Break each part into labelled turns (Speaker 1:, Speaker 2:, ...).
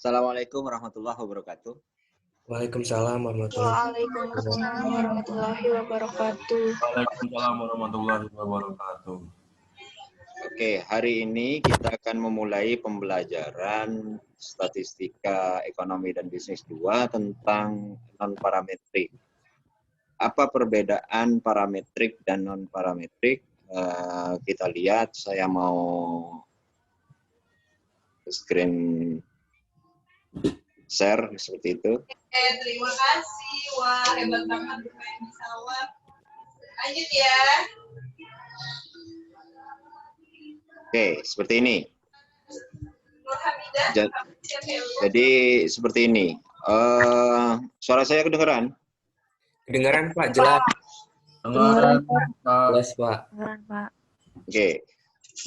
Speaker 1: Assalamualaikum warahmatullahi wabarakatuh.
Speaker 2: Waalaikumsalam warahmatullahi wabarakatuh.
Speaker 3: Waalaikumsalam warahmatullahi wabarakatuh.
Speaker 4: Waalaikumsalam warahmatullahi wabarakatuh.
Speaker 1: Oke, hari ini kita akan memulai pembelajaran Statistika Ekonomi dan Bisnis 2 tentang non-parametrik. Apa perbedaan parametrik dan non-parametrik? Kita lihat, saya mau screen share seperti itu.
Speaker 5: Terima kasih. Wah, hebat banget yang bisa jawab. Lanjut ya.
Speaker 1: Oke, seperti ini.
Speaker 5: Nur Hamidah.
Speaker 1: Jadi seperti ini. Suara saya kedengeran?
Speaker 2: Kedengaran Pak, jelas.
Speaker 4: Dengaran, Pak.
Speaker 2: Jelas Pak.
Speaker 1: Oke.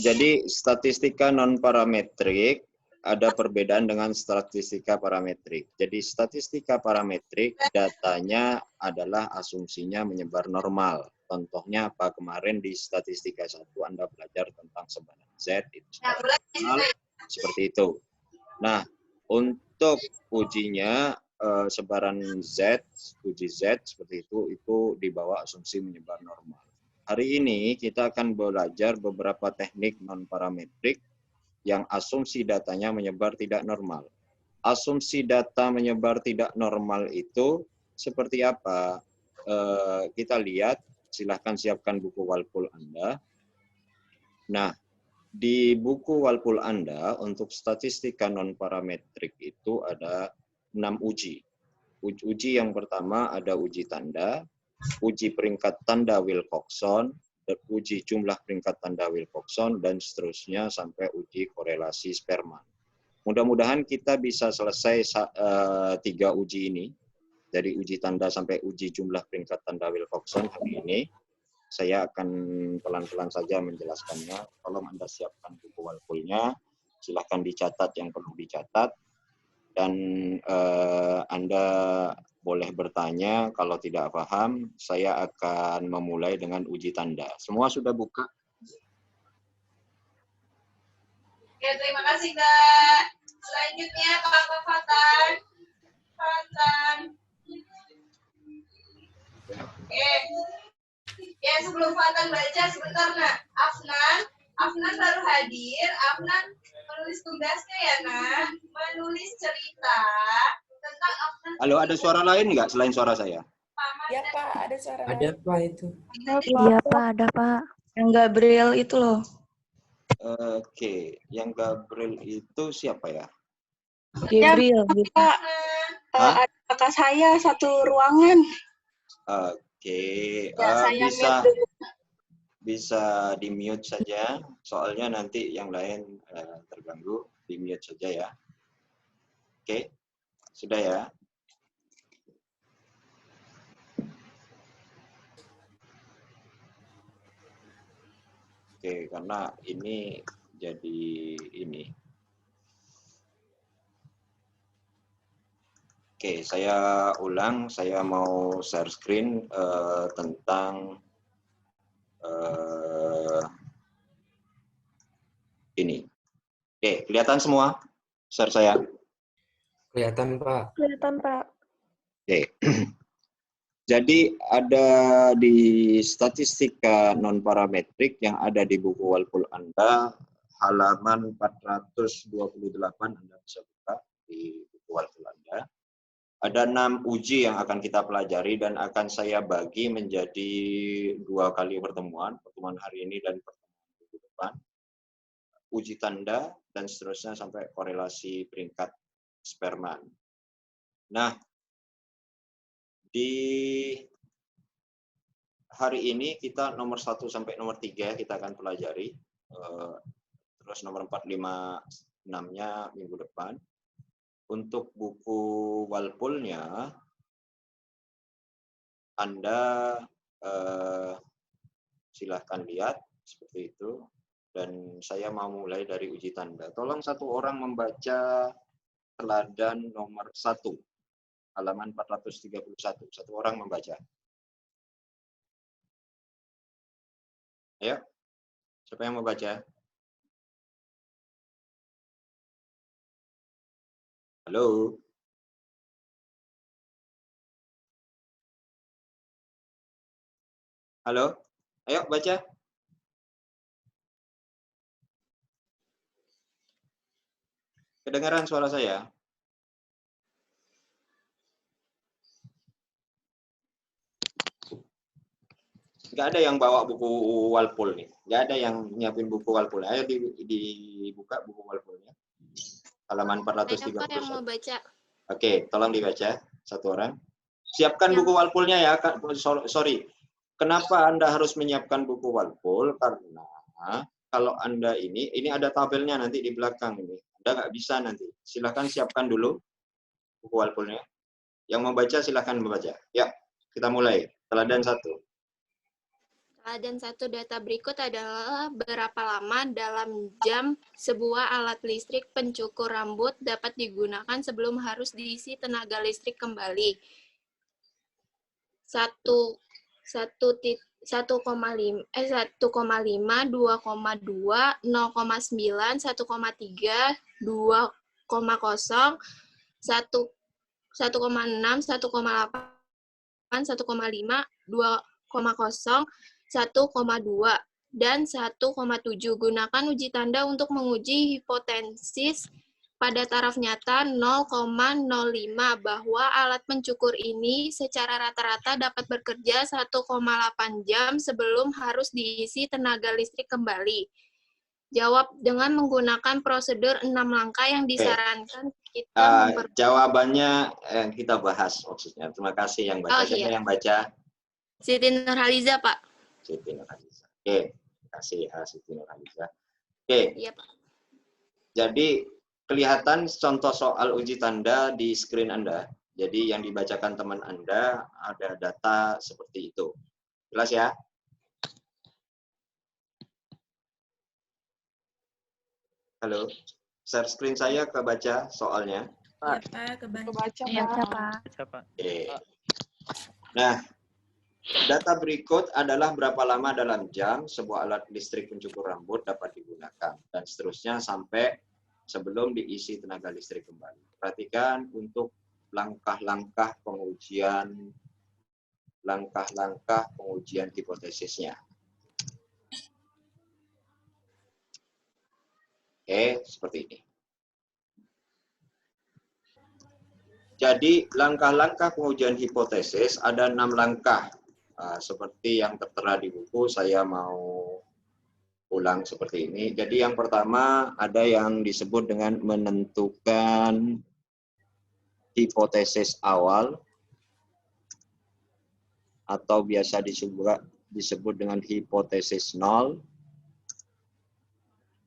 Speaker 1: Jadi statistika non-parametrik ada perbedaan dengan statistika parametrik. Jadi statistika parametrik datanya adalah asumsinya menyebar normal. Contohnya apa? Kemarin di statistika 1 Anda belajar tentang sebaran Z itu normal, seperti itu. Nah, untuk ujinya sebaran Z, uji Z seperti itu di bawah asumsi menyebar normal. Hari ini kita akan belajar beberapa teknik non-parametrik yang asumsi datanya menyebar tidak normal. Asumsi data menyebar tidak normal itu seperti apa? Kita lihat, silahkan siapkan buku Walpool Anda. Nah, di buku Walpool Anda untuk statistika non-parametrik itu ada 6 uji. Uji yang pertama ada uji tanda, uji peringkat tanda Wilcoxon, uji jumlah peringkat tanda Wilcoxon, dan seterusnya sampai uji korelasi Spearman. Mudah-mudahan kita bisa selesai 3 uji ini, dari uji tanda sampai uji jumlah peringkat tanda Wilcoxon hari ini. Saya akan pelan-pelan saja menjelaskannya. Tolong Anda siapkan buku Walpoolnya, silahkan dicatat yang perlu dicatat, dan Anda boleh bertanya kalau tidak paham. Saya akan memulai dengan uji tanda. Semua sudah buka?
Speaker 5: Oke, terima kasih, Kak. Selanjutnya, Pak Fatan. Oke. Ya, sebelum Fatan baca, sebentar, Nak. Afnan baru hadir. Afnan menulis tugasnya ya, Nak. Menulis cerita tentang Afnan.
Speaker 1: Halo, ada suara lain nggak selain suara saya?
Speaker 3: Ya Pak, ada suara
Speaker 2: Ada
Speaker 3: lain.
Speaker 2: Pak itu.
Speaker 6: Iya Pak, ada Pak.
Speaker 3: Yang Gabriel itu loh.
Speaker 1: Oke, yang Gabriel itu siapa ya?
Speaker 3: Gabriel.
Speaker 6: Pak,
Speaker 1: Hah?
Speaker 6: ada kakak saya satu ruangan.
Speaker 1: Oke,
Speaker 6: Ya, saya
Speaker 1: bisa
Speaker 6: mute dulu.
Speaker 1: bisa di mute saja, soalnya nanti yang lain terganggu. Di mute saja ya. Oke, sudah ya. Oke, karena ini jadi ini. Oke, saya ulang. Saya mau share screen tentang ini. Oke, kelihatan semua share saya?
Speaker 2: Kelihatan Pak.
Speaker 6: Kelihatan Pak.
Speaker 1: Oke. Jadi ada di statistika non-parametrik yang ada di buku Walpool Anda, halaman 428, Anda bisa buka di buku Walpool Anda. Ada 6 uji yang akan kita pelajari dan akan saya bagi menjadi 2 kali pertemuan hari ini dan pertemuan minggu depan. Uji tanda dan seterusnya sampai korelasi peringkat Spearman. Nah, di hari ini kita nomor 1 sampai nomor 3 kita akan pelajari. Terus nomor 4, 5, 6-nya minggu depan. Untuk buku Walpoolnya, Anda silahkan lihat seperti itu. Dan saya mau mulai dari uji tanda. Tolong satu orang membaca teladan nomor 1. Halaman 431. Satu orang membaca. Ayo. Siapa yang membaca? Halo? Halo? Ayo baca. Kedengaran suara saya? Nggak ada yang bawa buku Walpole nih. Nggak ada yang nyiapin buku Walpole. Ayo dibuka buku Walpole-nya. Halaman
Speaker 7: Saya Pak yang
Speaker 1: 431.
Speaker 7: mau baca.
Speaker 1: Oke, tolong dibaca satu orang. Siapkan
Speaker 7: Yang-
Speaker 1: buku Walpole-nya ya, Kak. Sorry. Kenapa Anda harus menyiapkan buku Walpole? Karena kalau Anda ini ada tabelnya nanti di belakang ini. Anda nggak bisa nanti. Silahkan siapkan dulu buku Walpole-nya. Yang membaca silahkan membaca. Ya, kita mulai. Teladan 1.
Speaker 7: Dan satu data berikut adalah berapa lama dalam jam sebuah alat listrik pencukur rambut dapat digunakan sebelum harus diisi tenaga listrik kembali. 1,5, 1,5, 2,2, 0,9, 1,3, 2,0, 1,6, 1,8, 1,5, 2,0, 1,2, dan 1,7. Gunakan uji tanda untuk menguji hipotesis pada taraf nyata 0,05 bahwa alat pencukur ini secara rata-rata dapat bekerja 1,8 jam sebelum harus diisi tenaga listrik kembali. Jawab dengan menggunakan prosedur 6 langkah yang disarankan kita
Speaker 1: Jawabannya kita bahas maksudnya. Terima kasih yang baca. Siapa yang baca?
Speaker 7: Siti Nurhaliza, Pak.
Speaker 1: Siti Nurhaliza. Oke, terima kasih ya Siti Nurhaliza. Oke.
Speaker 7: Iya, Pak.
Speaker 1: Jadi kelihatan contoh soal uji tanda di screen Anda. Jadi yang dibacakan teman Anda ada data seperti itu. Jelas ya? Halo, share screen saya kebaca soalnya.
Speaker 3: Iya, Pak, kebaca.
Speaker 6: Iya, Pak.
Speaker 1: Oke. Nah, data berikut adalah berapa lama dalam jam sebuah alat listrik pencukur rambut dapat digunakan, dan seterusnya sampai sebelum diisi tenaga listrik kembali. Perhatikan untuk langkah-langkah pengujian hipotesisnya. Oke, seperti ini. Jadi langkah-langkah pengujian hipotesis ada 6 langkah. Seperti yang tertera di buku, saya mau ulang seperti ini. Jadi yang pertama ada yang disebut dengan menentukan hipotesis awal atau biasa disebut dengan hipotesis nol,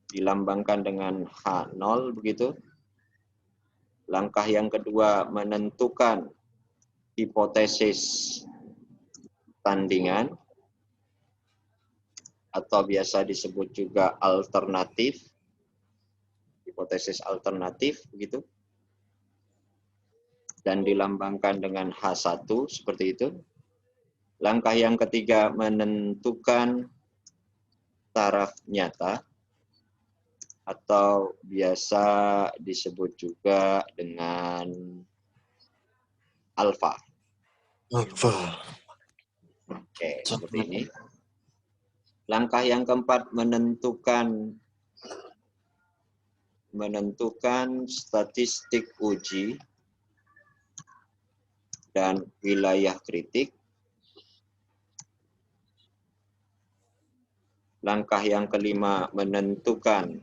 Speaker 1: dilambangkan dengan H0 begitu. Langkah yang kedua menentukan hipotesis tandingan atau biasa disebut juga alternatif, hipotesis alternatif begitu, dan dilambangkan dengan H1 seperti itu. Langkah yang ketiga menentukan taraf nyata atau biasa disebut juga dengan alfa. Oke, seperti ini. Langkah yang keempat menentukan statistik uji dan wilayah kritik. Langkah yang kelima menentukan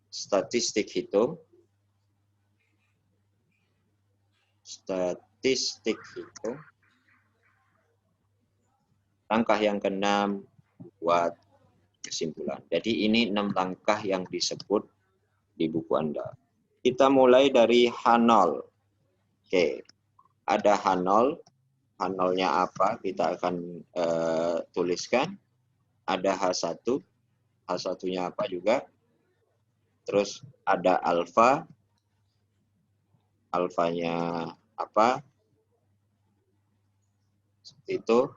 Speaker 1: statistik hitung. Langkah yang keenam buat kesimpulan. Jadi ini 6 langkah yang disebut di buku Anda. Kita mulai dari H0. Oke, ada H0. H0-nya apa? Kita akan tuliskan. Ada H1. H1-nya apa juga? Terus ada alfa. Alfanya apa? Seperti itu.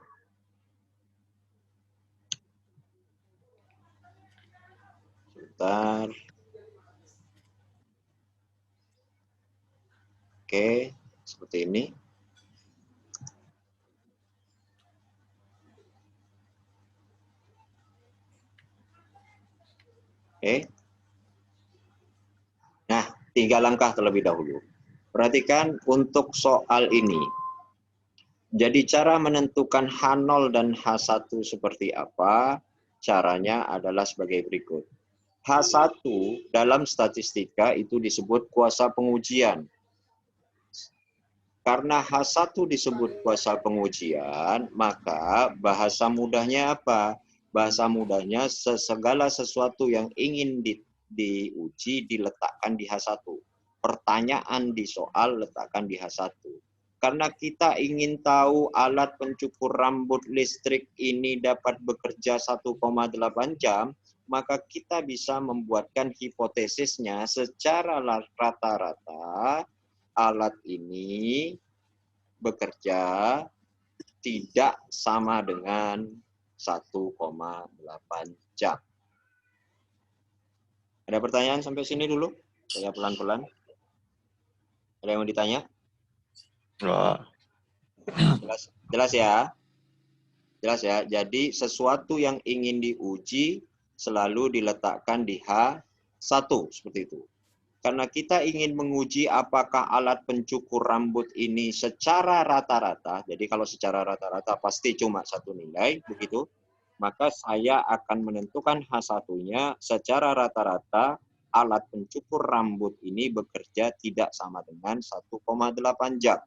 Speaker 1: Sebentar. Oke, seperti ini. Oke. Nah, 3 langkah terlebih dahulu. Perhatikan untuk soal ini. Jadi cara menentukan H0 dan H1 seperti apa? Caranya adalah sebagai berikut. H1 dalam statistika itu disebut kuasa pengujian. Karena H1 disebut kuasa pengujian, maka bahasa mudahnya apa? Bahasa mudahnya segala sesuatu yang ingin diuji diletakkan di H1. Pertanyaan di soal letakkan di H1. Karena kita ingin tahu alat pencukur rambut listrik ini dapat bekerja 1,8 jam, maka kita bisa membuatkan hipotesisnya secara rata-rata alat ini bekerja tidak sama dengan 1,8 jam. Ada pertanyaan sampai sini dulu? Saya pelan-pelan. Ada yang mau ditanya? Jelas ya? Jelas ya? Jadi sesuatu yang ingin diuji selalu diletakkan di H1, seperti itu. Karena kita ingin menguji apakah alat pencukur rambut ini secara rata-rata, jadi kalau secara rata-rata pasti cuma satu nilai, begitu, maka saya akan menentukan H1-nya secara rata-rata alat pencukur rambut ini bekerja tidak sama dengan 1,8 jam.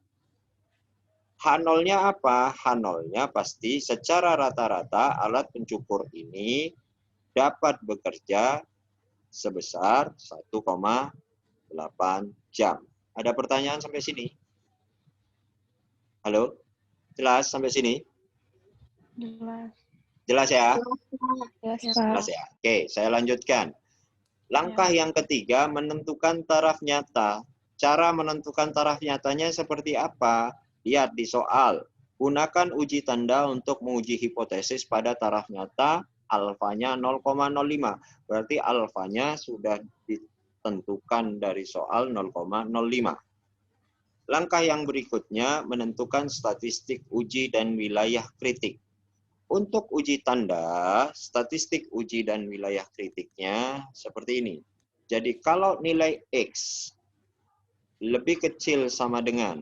Speaker 1: H0-nya apa? H0-nya pasti secara rata-rata alat pencukur ini dapat bekerja sebesar 1,8 jam. Ada pertanyaan sampai sini? Halo? Jelas sampai sini?
Speaker 6: Jelas.
Speaker 1: Jelas ya?
Speaker 6: Jelas,
Speaker 1: Jelas ya. Oke, saya lanjutkan. Langkah yang ketiga, menentukan taraf nyata. Cara menentukan taraf nyatanya seperti apa? Lihat di soal. Gunakan uji tanda untuk menguji hipotesis pada taraf nyata, alfanya 0,05. Berarti alfanya sudah ditentukan dari soal 0,05. Langkah yang berikutnya, menentukan statistik uji dan wilayah kritik. Untuk uji tanda, statistik uji dan wilayah kritiknya seperti ini. Jadi kalau nilai X lebih kecil sama dengan,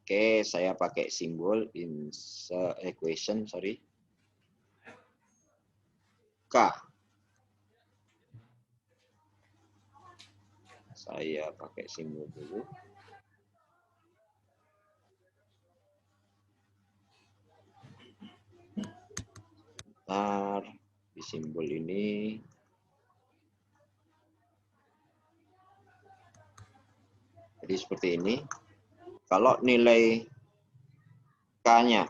Speaker 1: oke, saya pakai simbol equation, sorry. K. Saya pakai simbol dulu. Bentar, di simbol ini. Jadi seperti ini. Kalau nilai K-nya,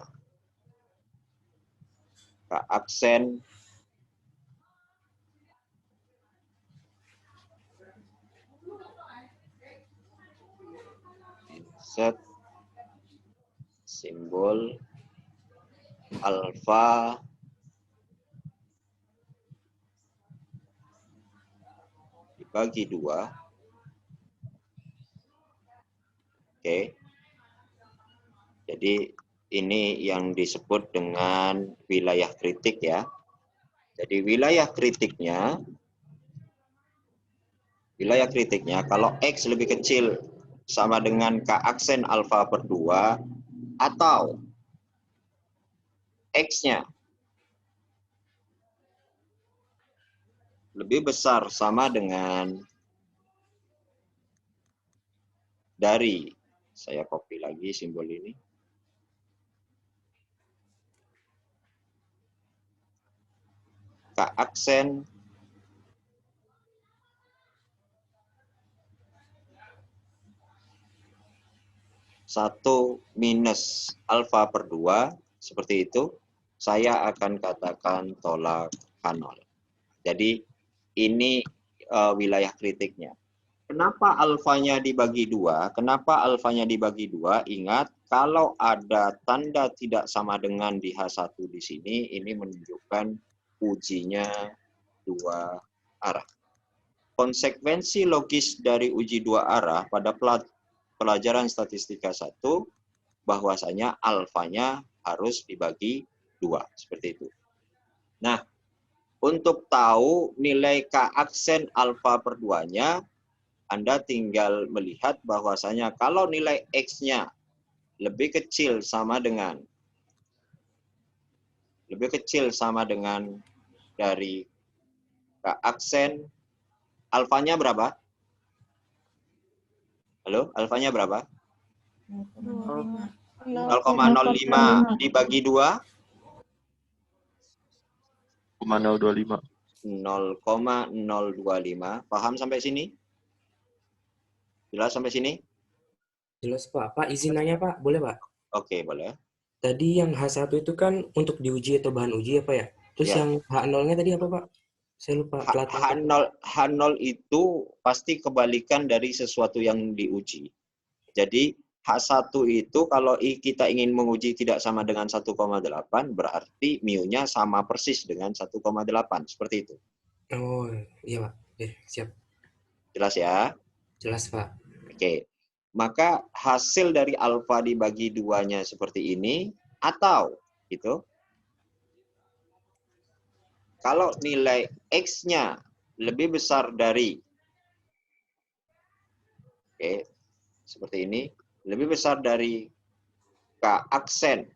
Speaker 1: K aksen, insert, simbol, alfa, dibagi 2. Oke. Jadi ini yang disebut dengan wilayah kritik ya. Jadi wilayah kritiknya kalau X lebih kecil sama dengan K aksen alfa per 2 atau X-nya lebih besar sama dengan dari, saya copy lagi simbol ini, K aksen satu minus alfa per 2, seperti itu, saya akan katakan tolak H0. Jadi ini wilayah kritiknya. Kenapa alfanya dibagi 2? Kenapa alfanya dibagi 2? Ingat, kalau ada tanda tidak sama dengan di H1 di sini, ini menunjukkan ujinya 2 arah. konsekuensi logis dari uji dua arah pada pelajaran statistika 1 bahwasanya alfanya harus dibagi 2, seperti itu. Nah, untuk tahu nilai K aksen alfa per 2-nya, Anda tinggal melihat bahwasanya kalau nilai X-nya lebih kecil sama dengan dari K aksen, alfanya berapa? Halo, alfanya berapa? 0,05 dibagi 2?
Speaker 8: 0,025.
Speaker 1: 0,025. Paham sampai sini? Jelas sampai sini?
Speaker 2: Jelas, Pak. Pak, izin nanya, Pak. Boleh, Pak?
Speaker 1: Oke, boleh.
Speaker 2: Tadi yang H1 itu kan untuk diuji atau bahan uji apa ya? Terus
Speaker 1: Ya.
Speaker 2: yang H0-nya tadi apa, Pak? Saya lupa.
Speaker 1: H0 itu pasti kebalikan dari sesuatu yang diuji. Jadi H1 itu kalau kita ingin menguji tidak sama dengan 1,8, berarti mu-nya sama persis dengan 1,8. Seperti itu.
Speaker 2: Oh, iya, Pak. Oke, siap.
Speaker 1: Jelas ya?
Speaker 2: Jelas, Pak.
Speaker 1: Oke. Maka hasil dari alfa dibagi 2-nya seperti ini, atau gitu. Kalau nilai X-nya lebih besar dari, oke, seperti ini, lebih besar dari K aksen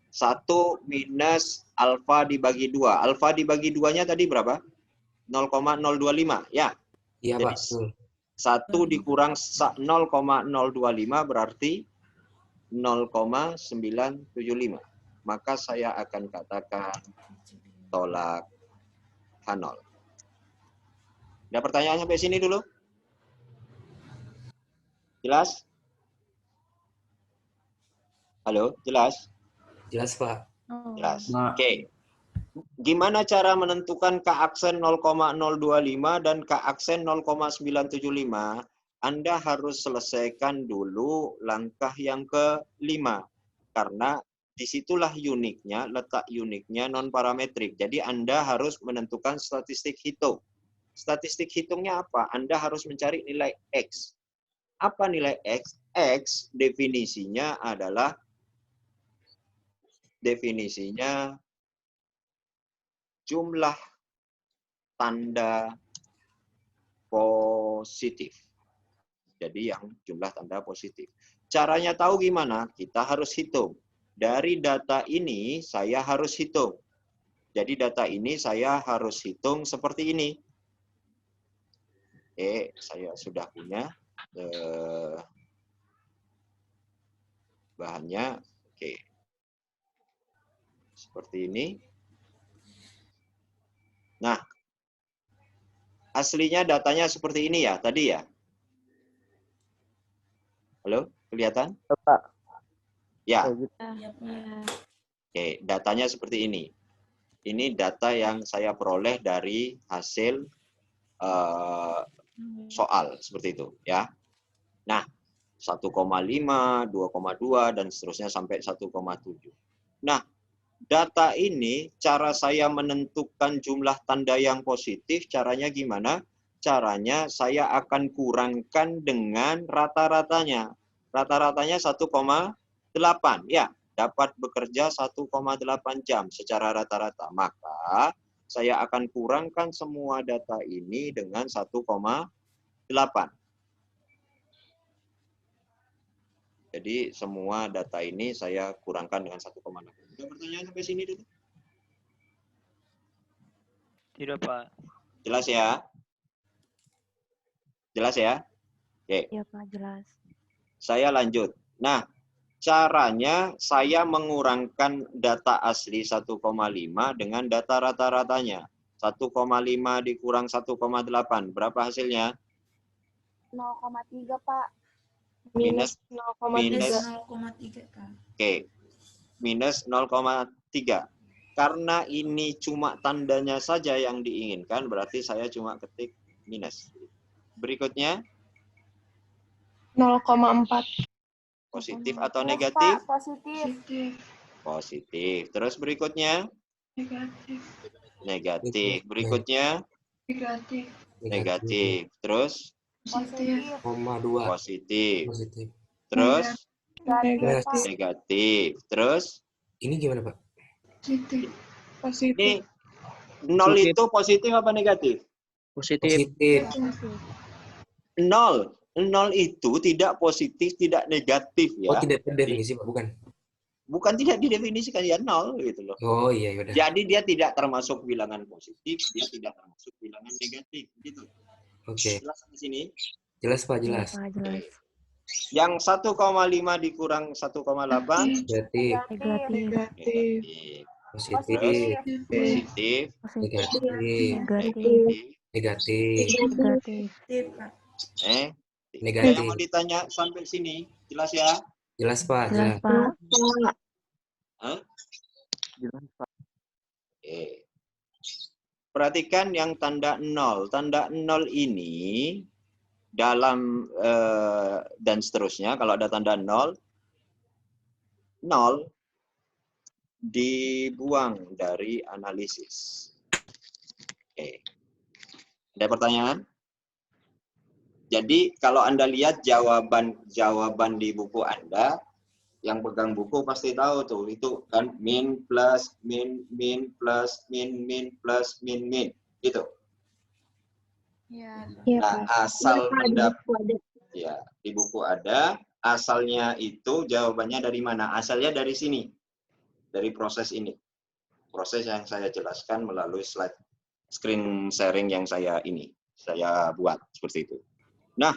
Speaker 1: 1 minus alfa dibagi 2. Alfa dibagi 2-nya tadi berapa? 0,025, ya?
Speaker 2: Iya,
Speaker 1: Jadi,
Speaker 2: Pak. Betul.
Speaker 1: 1 dikurang 0,025 berarti 0,975. Maka saya akan katakan tolak H0. Ada pertanyaan sampai sini dulu? Jelas? Halo, jelas?
Speaker 2: Jelas, Pak.
Speaker 1: Jelas.
Speaker 4: Nah.
Speaker 1: Oke. Gimana cara menentukan K aksen 0,025 dan K aksen 0,975? Anda harus selesaikan dulu langkah yang ke-5. Karena disitulah uniknya, letak uniknya non-parametrik. Jadi Anda harus menentukan statistik hitung. Statistik hitungnya apa? Anda harus mencari nilai X. Apa nilai X? X definisinya adalah jumlah tanda positif. Jadi yang jumlah tanda positif. Caranya tahu gimana? Kita harus hitung. Dari data ini saya harus hitung. Jadi data ini saya harus hitung seperti ini. Oke, saya sudah punya bahannya. Oke. Seperti ini. Nah, aslinya datanya seperti ini ya, tadi ya? Halo, kelihatan?
Speaker 8: Pak.
Speaker 1: Ya.
Speaker 3: Iya, Pak.
Speaker 1: Oke, datanya seperti ini. Ini data yang saya peroleh dari hasil soal, seperti itu ya. Nah, 1,5, 2,2, dan seterusnya sampai 1,7. Nah, data ini, cara saya menentukan jumlah tanda yang positif, caranya gimana? Caranya saya akan kurangkan dengan rata-ratanya. Rata-ratanya 1,8. Ya, dapat bekerja 1,8 jam secara rata-rata. Maka, saya akan kurangkan semua data ini dengan 1,8. Jadi, semua data ini saya kurangkan dengan 1,8. Ada pertanyaan sampai sini dulu?
Speaker 9: Tidak, Pak.
Speaker 1: Jelas ya? Jelas ya? Oke.
Speaker 6: Iya, Pak, jelas.
Speaker 1: Saya lanjut. Nah, caranya saya mengurangkan data asli 1,5 dengan data rata-ratanya. 1,5 dikurang 1,8. Berapa hasilnya?
Speaker 6: 0,3, Pak.
Speaker 1: Minus
Speaker 3: 0,3, Kak.
Speaker 1: Oke. Minus 0,3. Karena ini cuma tandanya saja yang diinginkan, berarti saya cuma ketik minus. Berikutnya.
Speaker 6: 0,4.
Speaker 1: Positif atau negatif?
Speaker 6: Positif.
Speaker 1: Positif. Terus berikutnya?
Speaker 3: Negatif.
Speaker 1: Negatif. Berikutnya?
Speaker 6: Negatif.
Speaker 1: Negatif. Terus
Speaker 6: Positif.
Speaker 2: Koma 2.
Speaker 1: positif.
Speaker 2: Positif.
Speaker 1: Terus
Speaker 6: Negatif.
Speaker 1: negatif. Terus
Speaker 2: Ini gimana, Pak?
Speaker 6: Positif.
Speaker 1: ini
Speaker 6: Positif.
Speaker 1: 0 itu positif apa negatif?
Speaker 2: Positif.
Speaker 1: 0. 0 itu tidak positif, tidak negatif
Speaker 2: Oh,
Speaker 1: ya.
Speaker 2: tidak terdefinisi, Pak, bukan?
Speaker 1: Bukan tidak didefinisikan ya 0 gitu loh.
Speaker 2: Oh, iya, yaudah.
Speaker 1: Jadi dia tidak termasuk bilangan positif, dia tidak termasuk bilangan negatif gitu.
Speaker 2: Oke.
Speaker 1: Jelas sampai sini?
Speaker 2: Jelas, Pak, jelas.
Speaker 1: Oke. Yang 1,5 dikurang 1,8
Speaker 2: Negatif.
Speaker 1: negatif.
Speaker 2: Positif.
Speaker 1: Positif,
Speaker 2: Negatif.
Speaker 1: negatif.
Speaker 2: Negatif.
Speaker 3: Pak.
Speaker 1: Ada
Speaker 2: Negatif.
Speaker 1: yang mau ditanya sampai sini? Jelas ya?
Speaker 2: Jelas, Pak. Jelas.
Speaker 1: Hah? Oke. Perhatikan yang tanda 0. Tanda 0 ini dalam dan seterusnya, kalau ada tanda 0, 0 dibuang dari analisis. Oke. Ada pertanyaan? Jadi kalau Anda lihat jawaban di buku Anda, yang pegang buku pasti tahu tuh, itu kan min plus min plus min plus min gitu.
Speaker 6: Ya.
Speaker 1: Nah, asal ya di buku ada, asalnya itu jawabannya dari mana? Asalnya dari sini, dari proses ini, proses yang saya jelaskan melalui slide screen sharing yang saya buat seperti itu. Nah,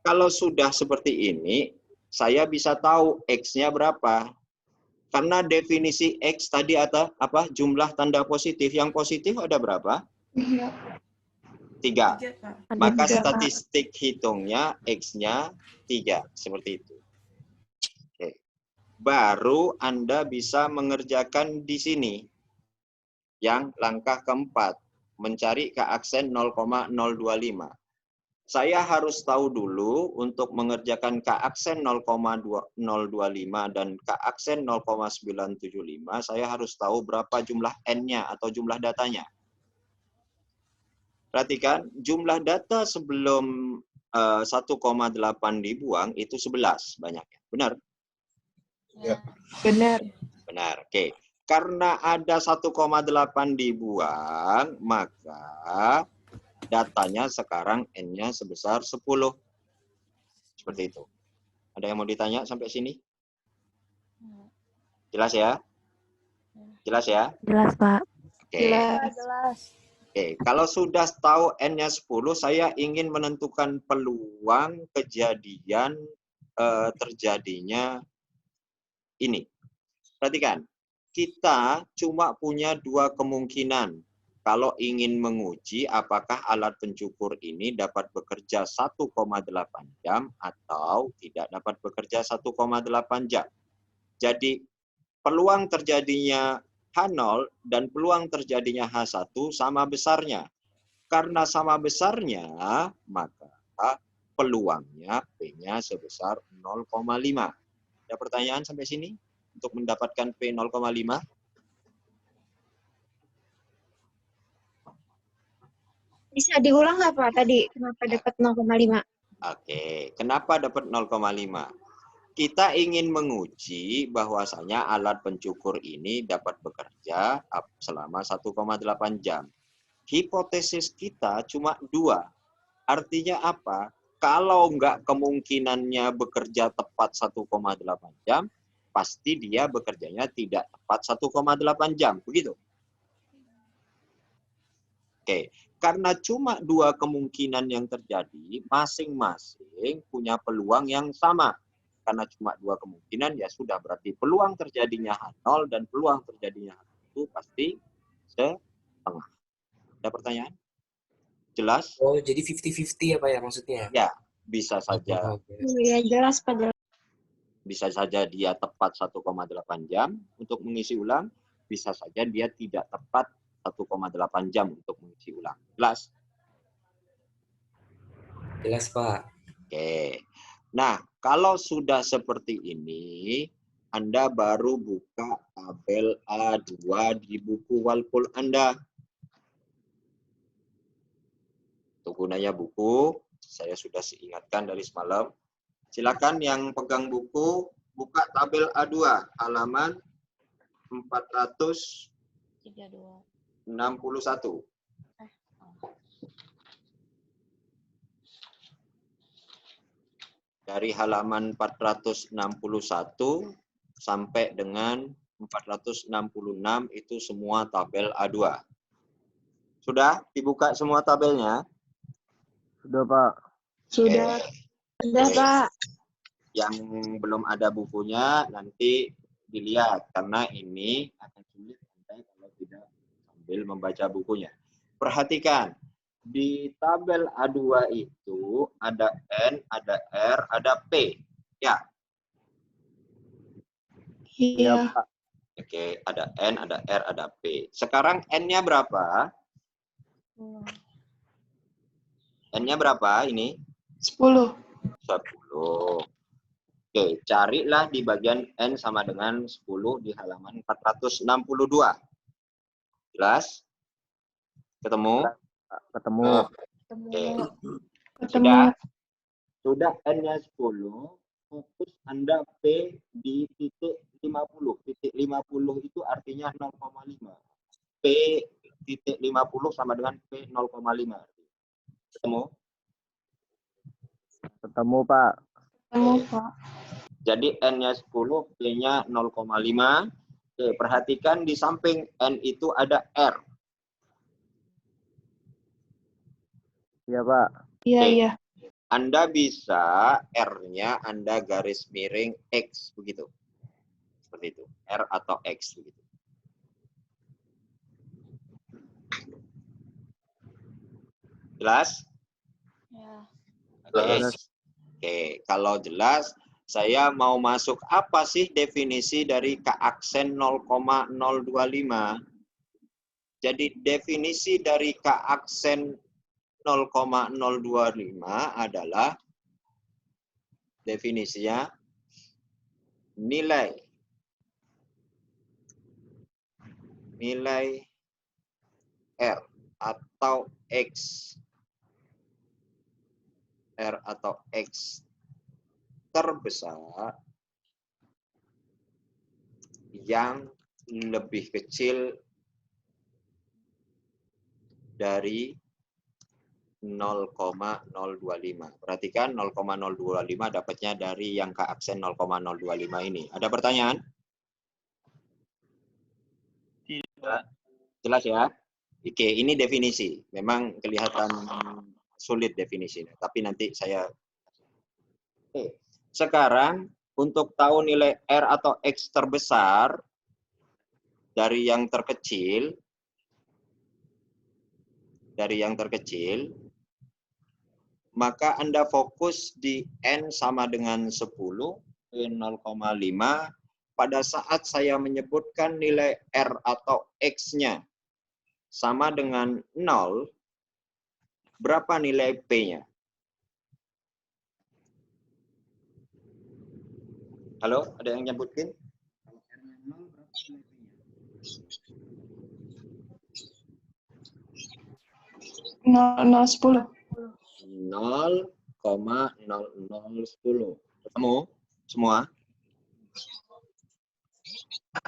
Speaker 1: kalau sudah seperti ini, saya bisa tahu X-nya berapa. Karena definisi X tadi ada apa? Jumlah tanda positif. Yang positif ada berapa? 3.
Speaker 3: Pak.
Speaker 1: Maka statistik hitungnya X-nya 3. Seperti itu. Oke. Baru Anda bisa mengerjakan di sini. Yang langkah keempat. Mencari keaksen 0,025. Saya harus tahu dulu untuk mengerjakan keaksen 0,025 dan keaksen 0,975, saya harus tahu berapa jumlah N-nya atau jumlah datanya. Perhatikan, jumlah data sebelum 1,8 dibuang itu 11 banyaknya. Benar?
Speaker 6: Ya. Benar.
Speaker 1: Benar, oke. Karena ada 1,8 dibuang, maka datanya sekarang N-nya sebesar 10. Seperti itu. Ada yang mau ditanya sampai sini? Jelas ya? Jelas ya?
Speaker 9: Jelas, Pak.
Speaker 1: Oke.
Speaker 6: Jelas.
Speaker 1: Oke, kalau sudah tahu N-nya 10, saya ingin menentukan peluang kejadian terjadinya ini. Perhatikan, kita cuma punya 2 kemungkinan. Kalau ingin menguji apakah alat pencukur ini dapat bekerja 1,8 jam atau tidak dapat bekerja 1,8 jam. Jadi peluang terjadinya H0 dan peluang terjadinya H1 sama besarnya. Karena sama besarnya, maka peluangnya P-nya sebesar 0,5. Ada pertanyaan sampai sini untuk mendapatkan P 0,5?
Speaker 9: Bisa diulang nggak, Pak, tadi? Kenapa dapat 0,5?
Speaker 1: Oke, kenapa dapat 0,5? Kita ingin menguji bahwasanya alat pencukur ini dapat bekerja selama 1,8 jam. Hipotesis kita cuma 2. Artinya apa? Kalau nggak kemungkinannya bekerja tepat 1,8 jam, pasti dia bekerjanya tidak tepat 1,8 jam. Begitu? Oke. Karena cuma 2 kemungkinan yang terjadi, masing-masing punya peluang yang sama. Karena cuma 2 kemungkinan, ya sudah berarti peluang terjadinya H0 dan peluang terjadinya H1 pasti setengah. Ada pertanyaan? Jelas?
Speaker 2: Oh, jadi 50-50 ya, Pak, ya maksudnya?
Speaker 1: Ya, bisa saja.
Speaker 9: Iya, jelas, Pak. Jelas.
Speaker 1: Bisa saja dia tepat 1,8 jam untuk mengisi ulang. Bisa saja dia tidak tepat 1,8 jam untuk mengisi ulang. Jelas?
Speaker 2: Jelas, Pak.
Speaker 1: Oke. Nah, kalau sudah seperti ini, Anda baru buka tabel A2 di buku Walpole Anda. Untuk gunanya buku, saya sudah ingatkan dari semalam. Silakan yang pegang buku, buka tabel A2, halaman 461. Dari halaman 461 sampai dengan 466 itu semua tabel A2. Sudah dibuka semua tabelnya?
Speaker 8: Sudah, Pak.
Speaker 6: Sudah.
Speaker 9: Sudah, Pak.
Speaker 1: Yang belum ada bukunya nanti dilihat karena ini akan sulit kalau tidak sambil membaca bukunya. Perhatikan, di tabel A2 itu ada N, ada R, ada P. Ya.
Speaker 6: Iya.
Speaker 8: Pak.
Speaker 1: Oke, ada N, ada R, ada P. Sekarang N-nya berapa? N-nya berapa ini?
Speaker 6: 10.
Speaker 1: 10. Oke, carilah di bagian N sama dengan 10 di halaman 462. Jelas? Ketemu?
Speaker 8: Ketemu.
Speaker 1: Oke.
Speaker 6: Ketemu.
Speaker 1: Sudah N-nya 10, fokus Anda P di titik 50. Titik 50 itu artinya 0,5. P titik 50 sama dengan P 0,5. Ketemu?
Speaker 8: Ketemu, Pak.
Speaker 6: Ketemu, Pak.
Speaker 1: Jadi N-nya 10, P-nya 0,5. Oke, perhatikan di samping N itu ada R.
Speaker 8: Iya, Pak.
Speaker 6: Iya,
Speaker 1: Oke.
Speaker 6: iya.
Speaker 1: Anda bisa R-nya Anda garis miring X begitu. Seperti itu. R atau X begitu. Jelas?
Speaker 6: Ya.
Speaker 1: Oke. Oke, kalau jelas saya mau masuk apa sih definisi dari K aksen 0,025? Jadi definisi dari K aksen 0,025 adalah definisinya nilai R atau X. R atau X terbesar yang lebih kecil dari 0,025. Perhatikan 0,025 dapatnya dari yang K aksen 0,025 ini. Ada pertanyaan? Tidak. Jelas ya? Oke, ini definisi. Memang kelihatan sulit definisinya, tapi nanti saya. Oke. Sekarang untuk tahu nilai R atau X terbesar dari yang terkecil, maka Anda fokus di N sama dengan 10, P 0,5. Pada saat saya menyebutkan nilai R atau X-nya sama dengan 0, berapa nilai P-nya? Halo, ada yang nyebutin?
Speaker 6: 0,010.
Speaker 1: 0,0010. Ketemu semua?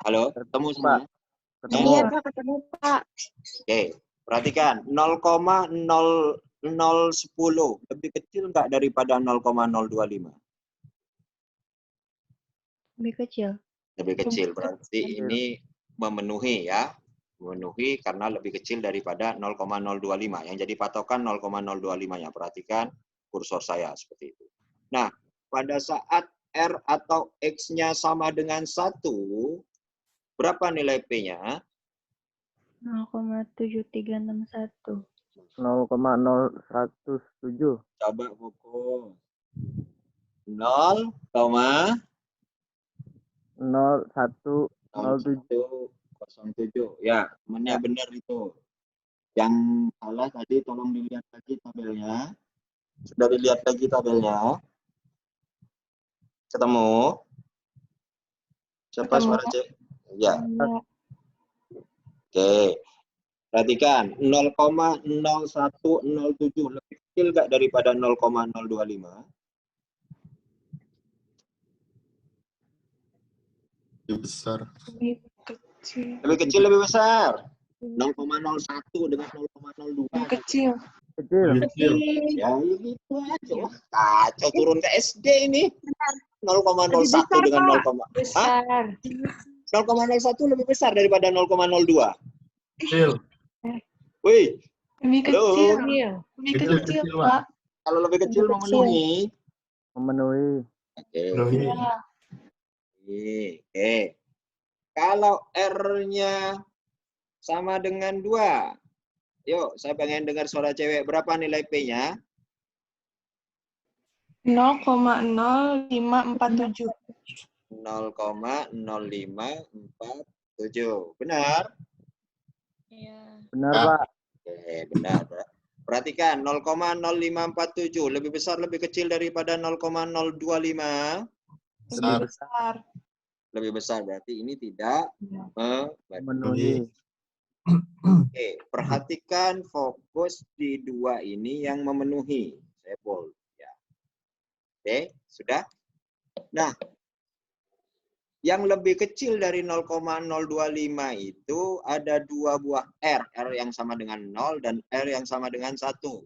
Speaker 1: Halo, ketemu semua?
Speaker 8: Ketemu.
Speaker 9: Iya, Pak. Ketemu, Pak.
Speaker 1: Oke, perhatikan 0,0010 lebih kecil nggak daripada 0,025?
Speaker 6: Lebih kecil.
Speaker 1: Lebih kecil, berarti ini memenuhi ya. Memenuhi karena lebih kecil daripada 0,025. Yang jadi patokan 0,025-nya. Perhatikan kursor saya seperti itu. Nah, pada saat R atau X-nya sama dengan 1, berapa nilai P-nya?
Speaker 6: 0,7361.
Speaker 8: 0,0117.
Speaker 1: Coba fokus. 0,0107. Ya, temannya benar itu. Yang salah tadi tolong dilihat lagi tabelnya. Sudah dilihat lagi tabelnya? Ketemu? Siapa
Speaker 6: Ketemu.
Speaker 1: suara cek? Ya.
Speaker 6: Iya.
Speaker 1: Oke. Perhatikan, 0,0107 lebih kecil nggak daripada 0,025?
Speaker 4: Lebih besar.
Speaker 3: Lebih kecil.
Speaker 1: Lebih kecil, lebih besar. 0,01 dengan 0,02.
Speaker 3: Lebih kecil.
Speaker 8: Kecil.
Speaker 4: Lebih kecil.
Speaker 1: Ya gitu aja. Wah, kacau turun ke SD ini. 0,01 dengan 0,
Speaker 3: Besar.
Speaker 1: 0,01 lebih besar daripada 0,02.
Speaker 4: Kecil.
Speaker 1: Wih,
Speaker 3: Lebih
Speaker 1: Halo.
Speaker 3: kecil. Lebih
Speaker 4: Kecil,
Speaker 3: kecil,
Speaker 4: kecil,
Speaker 3: Pak.
Speaker 1: kalau lebih kecil
Speaker 6: Lebih kecil.
Speaker 1: memenuhi.
Speaker 8: Memenuhi.
Speaker 1: Oke.
Speaker 3: Ya.
Speaker 1: Oke. Kalau R-nya sama dengan 2. Yuk, saya pengen dengar suara cewek. Berapa nilai P-nya?
Speaker 3: 0,0547.
Speaker 1: 0,0547. Benar?
Speaker 8: Benar,
Speaker 4: Ya.
Speaker 8: Pak.
Speaker 1: Oke, benar. Perhatikan, 0,0547 lebih besar, lebih kecil daripada 0,025.
Speaker 4: Besar.
Speaker 3: Besar.
Speaker 1: Lebih besar, berarti ini tidak
Speaker 8: Memenuhi.
Speaker 1: Oke, perhatikan fokus di 2 ini yang memenuhi. Saya bold. Ya. Oke, sudah? Nah, yang lebih kecil dari 0,025 itu ada 2 buah R. R yang sama dengan 0 dan R yang sama dengan 1.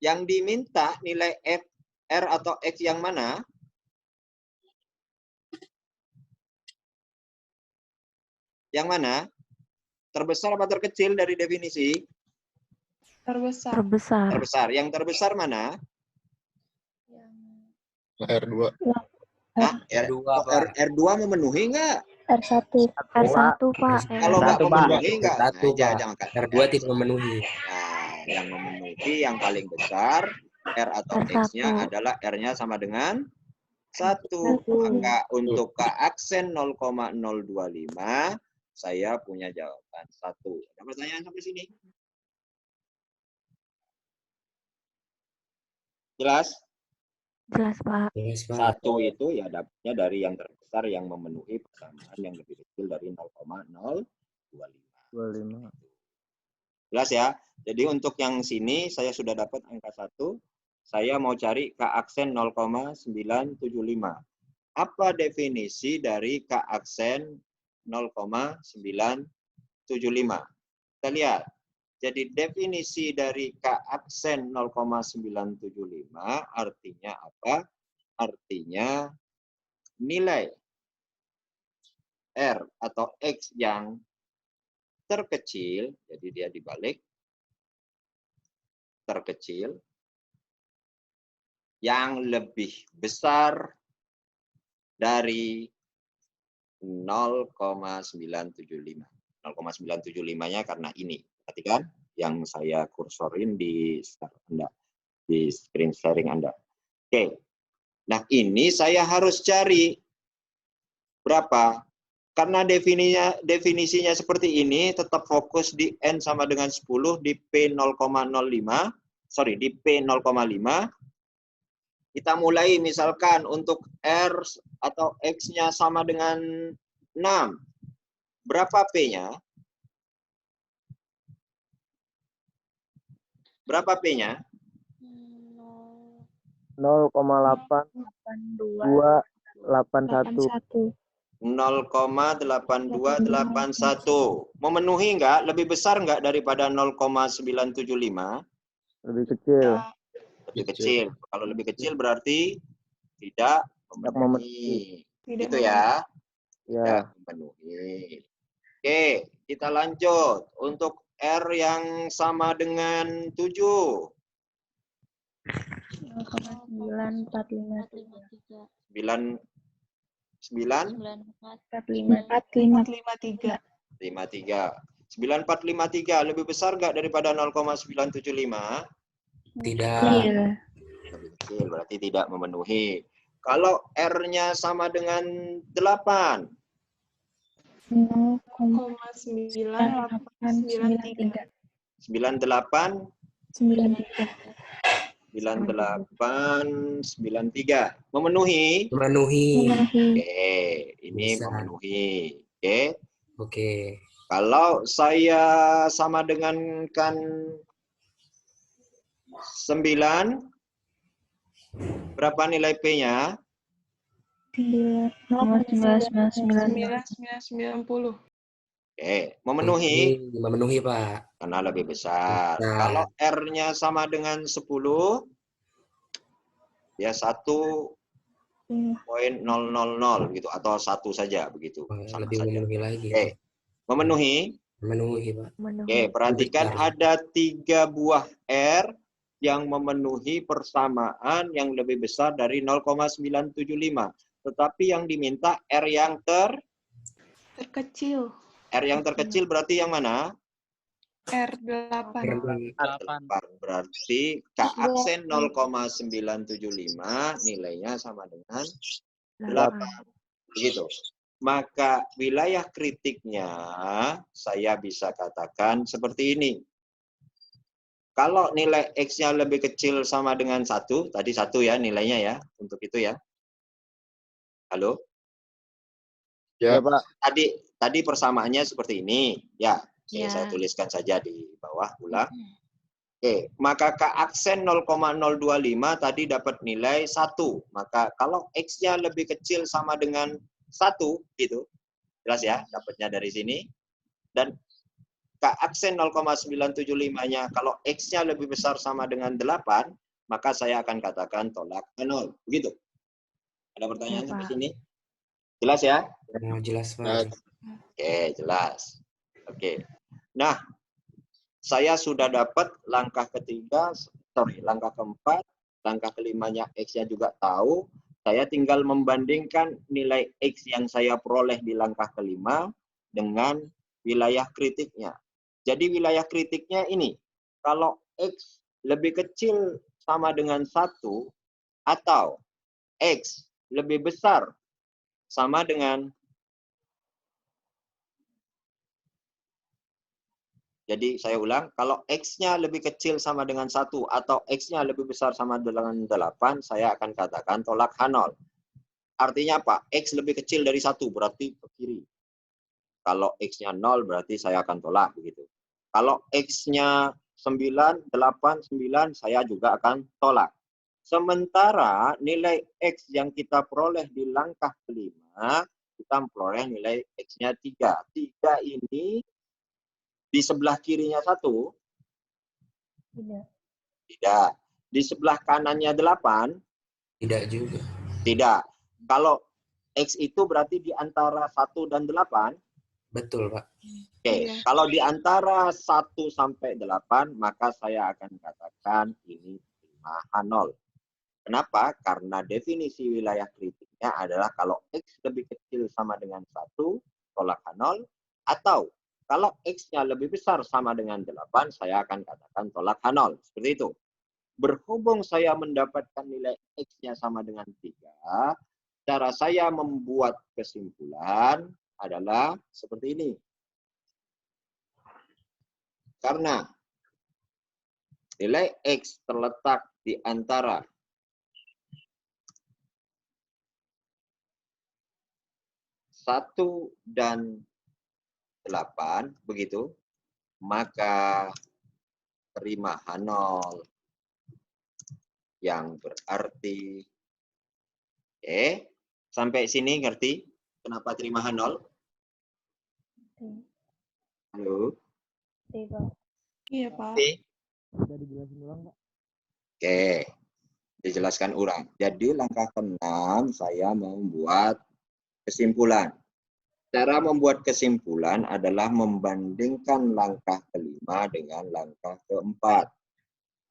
Speaker 1: Yang diminta nilai F, R atau X yang mana? Yang mana? Terbesar atau terkecil dari definisi?
Speaker 3: Terbesar.
Speaker 6: Terbesar.
Speaker 1: Terbesar. Yang terbesar mana?
Speaker 4: R2.
Speaker 1: Hah? R2 memenuhi nggak?
Speaker 6: R1. R1, Pak.
Speaker 1: Kalau nggak
Speaker 2: R1, Pak.
Speaker 1: memenuhi nggak?
Speaker 2: R1,
Speaker 1: Nah,
Speaker 2: Pak.
Speaker 1: jangan Kak.
Speaker 2: R2 tidak memenuhi.
Speaker 1: Nah, yang memenuhi yang paling besar R atau
Speaker 6: R1.
Speaker 1: X-nya adalah R-nya sama dengan 1. Maka untuk K aksen 0,025 saya punya jawaban 1. Ada pertanyaan sampai sini? Jelas?
Speaker 6: Jelas, Pak.
Speaker 2: Jelas, Pak.
Speaker 1: 1 itu ya dapatnya dari yang terbesar yang memenuhi persamaan yang lebih kecil dari 0,025.
Speaker 8: 25.
Speaker 1: Jelas ya? Jadi untuk yang sini saya sudah dapat angka 1. Saya mau cari K aksen 0,975. Apa definisi dari K aksen 0,975? Kita lihat. Jadi definisi dari K aksen 0,975 artinya apa? Artinya nilai R atau X yang terkecil, jadi dia dibalik, terkecil, yang lebih besar dari 0,975. 0,975-nya karena ini. Perhatikan yang saya kursorin di Anda, di screen sharing Anda. Oke. Nah, ini saya harus cari berapa? Karena definisinya seperti ini, tetap fokus di N sama dengan 10, di P 0,05, sorry, di P 0,5. Kita mulai misalkan untuk R atau X-nya sama dengan 6. Berapa P-nya? Berapa P-nya?
Speaker 8: 0,8281.
Speaker 1: 0,8281. Memenuhi nggak? Lebih besar nggak daripada 0,975?
Speaker 8: Lebih kecil.
Speaker 1: Lebih kecil. Kalau lebih kecil berarti tidak memenuhi. Gitu ya?
Speaker 8: Ya.
Speaker 1: Tidak memenuhi. Oke, kita lanjut. Untuk R yang sama dengan 7.
Speaker 6: 0,9453.
Speaker 1: 9
Speaker 3: 453.
Speaker 1: 9453 lebih besar nggak daripada 0,975?
Speaker 2: Tidak.
Speaker 6: Iya.
Speaker 1: Lebih kecil, berarti tidak memenuhi. Kalau R-nya sama dengan 8.
Speaker 3: 0,9893.
Speaker 1: 98 9893 memenuhi.
Speaker 2: Memenuhi.
Speaker 1: Oke, ini
Speaker 2: Bisa.
Speaker 1: memenuhi. Oke.
Speaker 2: Oke.
Speaker 1: Kalau saya sama dengan kan 9, berapa nilai P-nya?
Speaker 3: 9,90.
Speaker 1: Oke, memenuhi
Speaker 2: Memenuhi, Pak.
Speaker 1: karena lebih besar.
Speaker 2: Besar.
Speaker 1: Kalau R-nya sama dengan 10, ya 1,000 gitu atau 1 saja begitu. Sama
Speaker 2: Lebih
Speaker 1: saja.
Speaker 2: memenuhi lagi.
Speaker 1: Oke, memenuhi.
Speaker 2: Memenuhi, Pak.
Speaker 1: Oke, perhatikan ada 3 buah R yang memenuhi persamaan yang lebih besar dari 0,975. Tetapi yang diminta R yang
Speaker 3: Terkecil.
Speaker 1: R yang terkecil berarti yang mana?
Speaker 3: R8.
Speaker 1: R8. Berarti K aksen 0,975 nilainya sama dengan 8. Begitu. Maka wilayah kritiknya saya bisa katakan seperti ini. Kalau nilai X-nya lebih kecil sama dengan 1, tadi 1 ya nilainya ya, untuk itu ya. Halo?
Speaker 4: Ya,
Speaker 8: Pak.
Speaker 1: Tadi persamaannya seperti ini. Ya, saya tuliskan saja di bawah ulang. Oke, maka K aksen 0,025 tadi dapat nilai 1. Maka kalau X-nya lebih kecil sama dengan 1, gitu. Jelas ya, dapatnya dari sini. Dan K aksen 0,975-nya kalau X-nya lebih besar sama dengan 8, maka saya akan katakan tolak 0. Begitu. Ada pertanyaan sampai sini? Jelas ya?
Speaker 2: Jelas, Pak.
Speaker 1: Oke, jelas. Oke. Nah, saya sudah dapat langkah langkah keempat, langkah kelimanya X-nya juga tahu. Saya tinggal membandingkan nilai X yang saya peroleh di langkah kelima dengan wilayah kritiknya. Jadi wilayah kritiknya ini, kalau X lebih kecil sama dengan 1, atau X lebih besar sama dengan, jadi saya ulang, kalau X-nya lebih kecil sama dengan 1 atau X-nya lebih besar sama dengan 8, saya akan katakan tolak H0. Artinya apa? X lebih kecil dari 1, berarti ke kiri. Kalau X-nya 0, berarti saya akan tolak. Begitu. Kalau X-nya 9, 8, 9, saya juga akan tolak. Sementara nilai X yang kita peroleh di langkah kelima, kita memperoleh nilai X-nya 3. 3 ini di sebelah kirinya 1? Tidak. Di sebelah kanannya 8?
Speaker 2: Tidak juga.
Speaker 1: Tidak. Kalau X itu berarti di antara 1 dan 8?
Speaker 2: Betul, Pak.
Speaker 1: Oke. Kalau di antara 1 sampai 8, maka saya akan katakan ini H0. Kenapa? Karena definisi wilayah kritiknya adalah kalau X lebih kecil sama dengan 1, tolak H0, atau kalau X-nya lebih besar sama dengan 8, saya akan katakan tolak H0. Seperti itu. Berhubung saya mendapatkan nilai X-nya sama dengan 3, cara saya membuat kesimpulan adalah seperti ini. Karena nilai X terletak di antara 1 dan 8, begitu, maka terima H0 yang berarti, sampai sini ngerti kenapa terima H0? Halo?
Speaker 3: Iya, Pak.
Speaker 8: Bisa dijelasin ulang, Pak?
Speaker 1: Oke, dijelaskan ulang. Jadi langkah ke-6 saya membuat kesimpulan. Cara membuat kesimpulan adalah membandingkan langkah kelima dengan langkah keempat.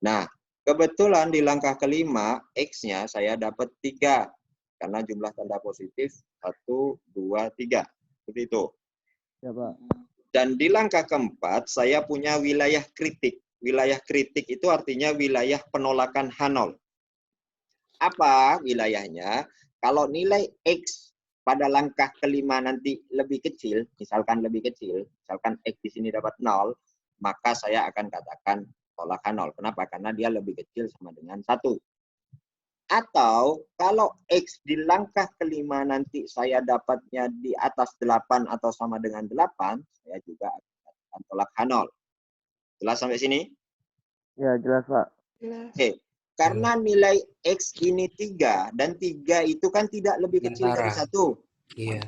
Speaker 1: Nah, kebetulan di langkah kelima, X-nya saya dapat 3. Karena jumlah tanda positif 1, 2, 3. Seperti itu.
Speaker 8: Ya, Pak.
Speaker 1: Dan di langkah keempat, saya punya wilayah kritik. Wilayah kritik itu artinya wilayah penolakan H0. Apa wilayahnya? Kalau nilai X pada langkah kelima nanti lebih kecil, misalkan X di sini dapat 0, maka saya akan katakan tolak H0. Kenapa? Karena dia lebih kecil sama dengan 1. Atau kalau X di langkah kelima nanti saya dapatnya di atas 8 atau sama dengan 8, saya juga akan tolak H0. Jelas sampai sini?
Speaker 8: Ya, jelas, Pak.
Speaker 3: Jelas.
Speaker 1: Oke. Karena nilai X ini 3, dan 3 itu kan tidak lebih kecil dari
Speaker 2: Antara.
Speaker 1: 1.
Speaker 2: Iya.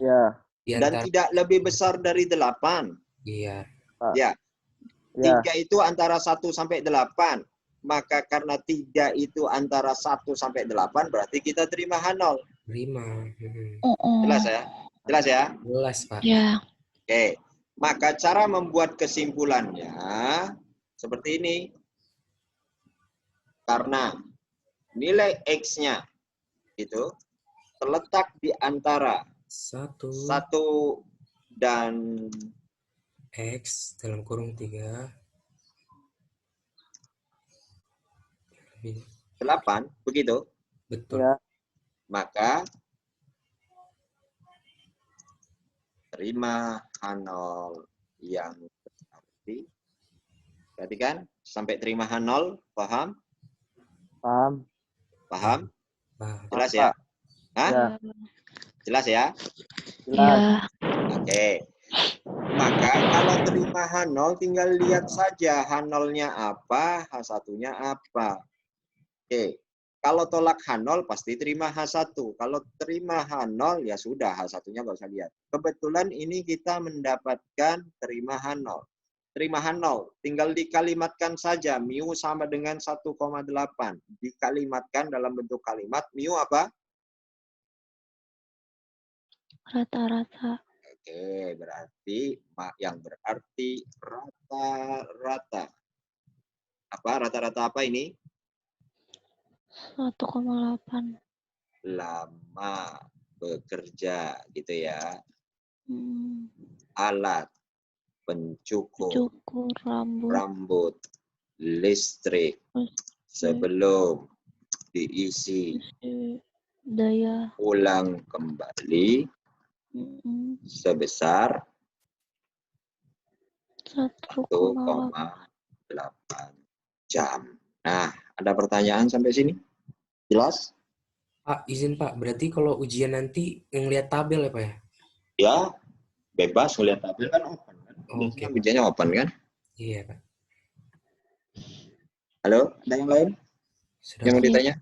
Speaker 8: Ya.
Speaker 2: Di
Speaker 1: Dan
Speaker 2: antara.
Speaker 1: tidak lebih besar dari 8.
Speaker 2: Iya.
Speaker 8: Pak.
Speaker 1: Ya.
Speaker 8: Ya.
Speaker 1: 3 itu antara 1 sampai 8. Maka karena 3 itu antara 1 sampai 8, berarti kita terima H0.
Speaker 2: Terima.
Speaker 1: Jelas ya? Jelas ya?
Speaker 2: Jelas, Pak.
Speaker 6: Ya.
Speaker 1: Oke. Maka cara membuat kesimpulannya seperti ini. Karena nilai X-nya itu terletak di antara
Speaker 2: 1
Speaker 1: dan
Speaker 2: X dalam kurung 3.
Speaker 1: 8, begitu?
Speaker 2: Betul.
Speaker 8: Ya.
Speaker 1: Maka terima H0 yang berarti. Perhatikan, sampai terima H0, paham?
Speaker 8: Paham.
Speaker 1: Paham?
Speaker 2: Paham.
Speaker 1: Jelas ya? Hah?
Speaker 8: Ya.
Speaker 1: Jelas ya?
Speaker 8: Jelas.
Speaker 6: Ya.
Speaker 1: Oke. Maka kalau terima H0 tinggal lihat saja H0-nya apa, H1-nya apa. Oke. Kalau tolak H0 pasti terima H1. Kalau terima H0 ya sudah, H1-nya nggak usah lihat. Kebetulan ini kita mendapatkan terima H0. Terima H0, tinggal dikalimatkan saja. Mu sama dengan 1,8. Dikalimatkan dalam bentuk kalimat. Mu apa?
Speaker 6: Rata-rata.
Speaker 1: Oke, berarti yang berarti rata-rata. Apa rata-rata apa ini?
Speaker 6: 1,8.
Speaker 1: Lama bekerja gitu ya.
Speaker 6: Hmm.
Speaker 1: Alat pencukur
Speaker 6: Cukur rambut.
Speaker 1: rambut listrik sebelum diisi
Speaker 6: Daya.
Speaker 1: ulang kembali sebesar 1,8 jam. Nah, ada pertanyaan sampai sini? Jelas?
Speaker 2: Pak, izin Pak, berarti kalau ujian nanti ngelihat tabel ya Pak ya?
Speaker 1: Ya, bebas ngeliat tabel kan open kan.
Speaker 2: Oke,
Speaker 1: Biasanya ujiannya open kan?
Speaker 2: Iya Pak.
Speaker 1: Halo, ada yang lain?
Speaker 2: Sudah
Speaker 1: Yang mau
Speaker 2: Pak.
Speaker 1: ditanya?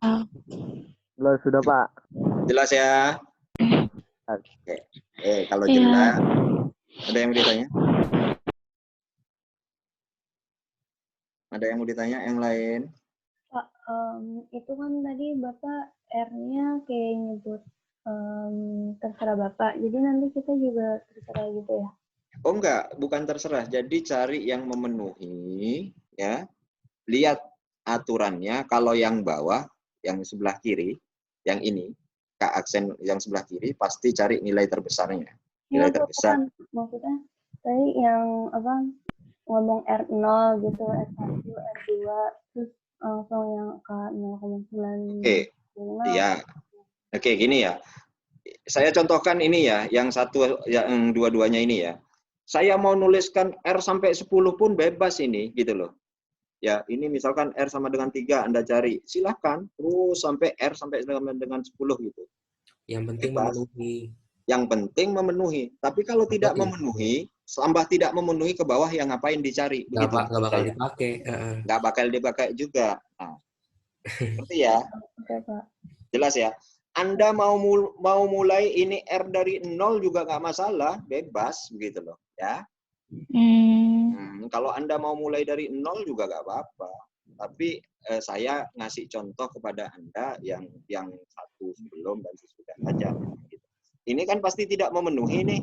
Speaker 8: Jelas sudah, Pak.
Speaker 1: Jelas ya? Oke. Kalau
Speaker 6: Iya.
Speaker 1: jelas, ada yang mau ditanya? Ada yang mau ditanya yang lain?
Speaker 10: Pak, itu kan tadi Bapak R-nya kayak nyebut terserah Bapak. Jadi nanti kita juga terserah gitu ya?
Speaker 1: Oh enggak, bukan terserah. Jadi cari yang memenuhi, ya. Lihat aturannya. Kalau yang bawah, yang sebelah kiri, yang ini, Kak aksen yang sebelah kiri, pasti cari nilai terbesarnya. Nilai terbesar.
Speaker 10: Bukan. Maksudnya tadi yang apa ngomong R0 gitu, R1, R2, terus langsung yang ke 0,9.
Speaker 1: Oke, iya. Oke, gini ya. Saya contohkan ini ya, yang dua-duanya ini ya. Saya mau nuliskan R sampai 10 pun bebas ini, gitu loh. Ya, ini misalkan R sama dengan 3, Anda cari. Silahkan, terus sampai R sampai dengan 10 gitu.
Speaker 2: Yang penting
Speaker 1: bebas.
Speaker 2: memenuhi.
Speaker 1: Yang penting memenuhi. Tapi kalau tidak memenuhi, tambah tidak memenuhi ke bawah, yang ngapain dicari? Begitu.
Speaker 2: Nggak bakal dipakai.
Speaker 1: Nggak bakal dipakai juga. Nah, seperti ya. Jelas ya. Anda mau mulai ini R dari 0 juga nggak masalah, bebas begitu loh, ya. Kalau Anda mau mulai dari 0 juga nggak apa-apa. Tapi saya ngasih contoh kepada Anda yang satu sebelum dan sesudah saja. Gitu. Ini kan pasti tidak memenuhi nih,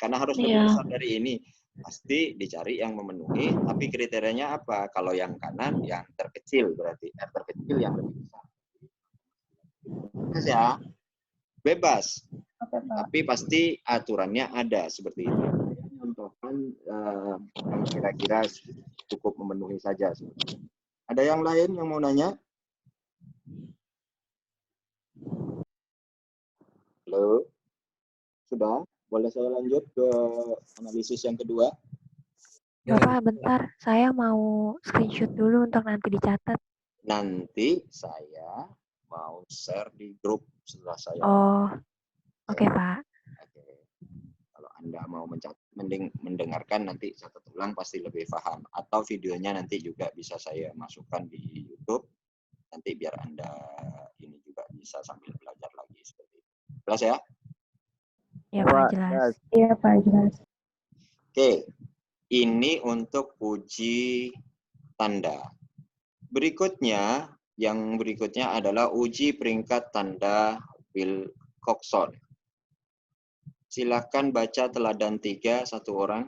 Speaker 1: karena harus lebih besar dari ini. Pasti dicari yang memenuhi, tapi kriterianya apa? Kalau yang kanan, yang terkecil, berarti R terkecil yang lebih besar. Bebas ya, bebas. Tapi pasti aturannya ada seperti itu. Contohkan yang kira-kira cukup memenuhi saja. Ada yang lain yang mau nanya? Halo, sudah? Boleh saya lanjut ke analisis yang kedua?
Speaker 6: Bapak, bentar. Saya mau screenshot dulu untuk nanti dicatat.
Speaker 1: Nanti saya mau share di grup setelah saya.
Speaker 6: Oh, oke Pak.
Speaker 1: Oke. Kalau Anda mau mendengarkan nanti catat ulang pasti lebih paham. Atau videonya nanti juga bisa saya masukkan di YouTube. Nanti biar Anda ini juga bisa sambil belajar lagi seperti itu. Jelas ya?
Speaker 6: Ya Pak, jelas.
Speaker 10: Iya Pak, jelas.
Speaker 1: Oke. Ini untuk uji tanda. Berikutnya, yang berikutnya adalah uji peringkat tanda Wilcoxon. Silahkan baca teladan 3 satu orang.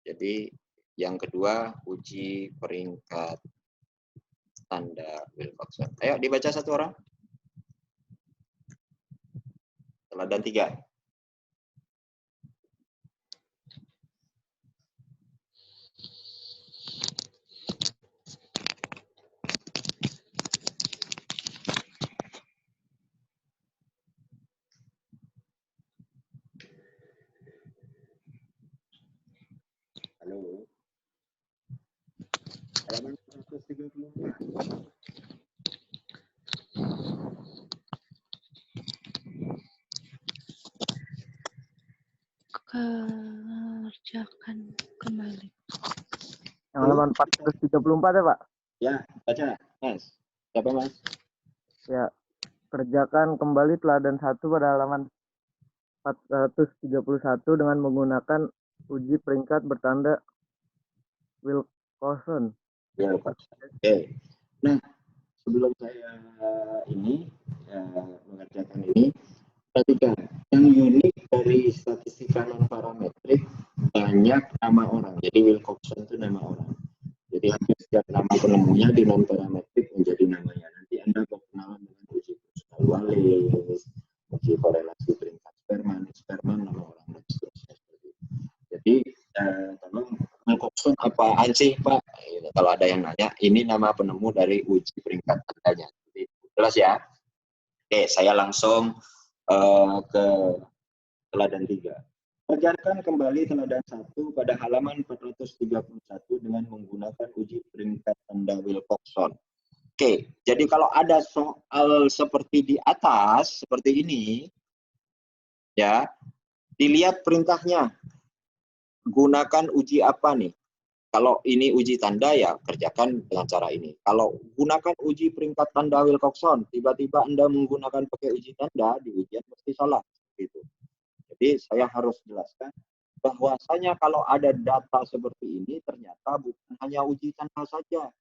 Speaker 1: Jadi yang kedua uji peringkat tanda Wilcoxon. Ayo dibaca satu orang. Teladan 3. Halo. Halaman 134.
Speaker 6: Kerjakan kembali.
Speaker 8: Yang halaman 434 ya Pak?
Speaker 1: Ya, baca. Mas. Siapa Mas?
Speaker 8: Ya, kerjakan kembali teladan 1 pada halaman 431 dengan menggunakan uji peringkat bertanda Wilcoxon.
Speaker 1: Oke. Nah, sebelum saya mengerjakan ini, perhatikan yang unik dari statistika non parametrik banyak nama orang. Jadi Wilcoxon itu nama orang. Jadi hampir setiap nama penemunya di non parametrik menjadi namanya. Nanti Anda berkenalan dengan uji Pascal Wallace, uji korelasi peringkat Sperman nama orang dan seterusnya. Jadi tolong Wilcoxon apaan sih Pak? Kalau ada yang nanya, ini nama penemu dari uji peringkat tandanya. Jelas ya? Oke, saya langsung ke teladan 3. Kerjakan kembali teladan 1 pada halaman 431 dengan menggunakan uji peringkat tanda Wilcoxon. Oke, jadi kalau ada soal seperti di atas, seperti ini, ya, dilihat perintahnya. Gunakan uji apa nih? Kalau ini uji tanda ya kerjakan dengan cara ini. Kalau gunakan uji peringkat tanda Wilcoxon, tiba-tiba Anda menggunakan pakai uji tanda, di ujian pasti salah. Gitu. Jadi saya harus jelaskan bahwasanya kalau ada data seperti ini ternyata bukan hanya uji tanda saja.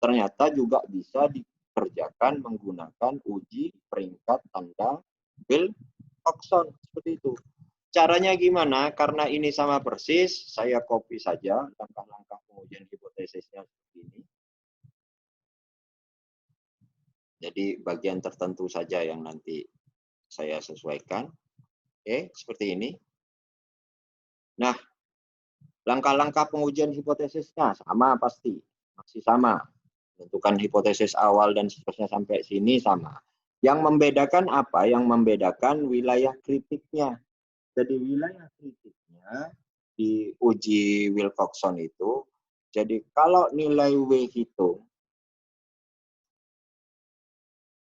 Speaker 1: Ternyata juga bisa dikerjakan menggunakan uji peringkat tanda Wilcoxon. Seperti itu. Caranya gimana? Karena ini sama persis, saya copy saja langkah-langkah pengujian hipotesisnya seperti ini. Jadi bagian tertentu saja yang nanti saya sesuaikan. Oke, seperti ini. Nah, langkah-langkah pengujian hipotesisnya sama pasti, masih sama. Tentukan hipotesis awal dan seterusnya sampai sini sama. Yang membedakan apa? Yang membedakan wilayah kritiknya. Jadi wilayah kritiknya di uji Wilcoxon itu, jadi kalau nilai W hitung,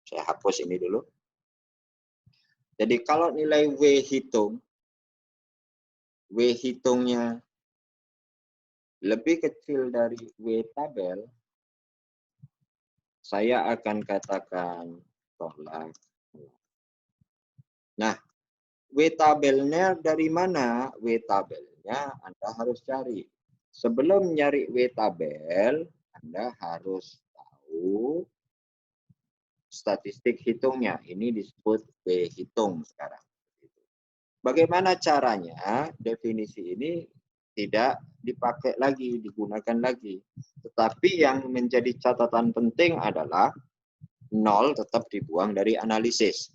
Speaker 1: saya hapus ini dulu. Jadi kalau nilai W hitungnya lebih kecil dari W tabel, saya akan katakan tolak. Nah, W tabelnya dari mana? W tabelnya Anda harus cari. Sebelum nyari W tabel, Anda harus tahu statistik hitungnya. Ini disebut W hitung sekarang. Bagaimana caranya? Definisi ini tidak dipakai lagi, digunakan lagi. Tetapi yang menjadi catatan penting adalah 0 tetap dibuang dari analisis.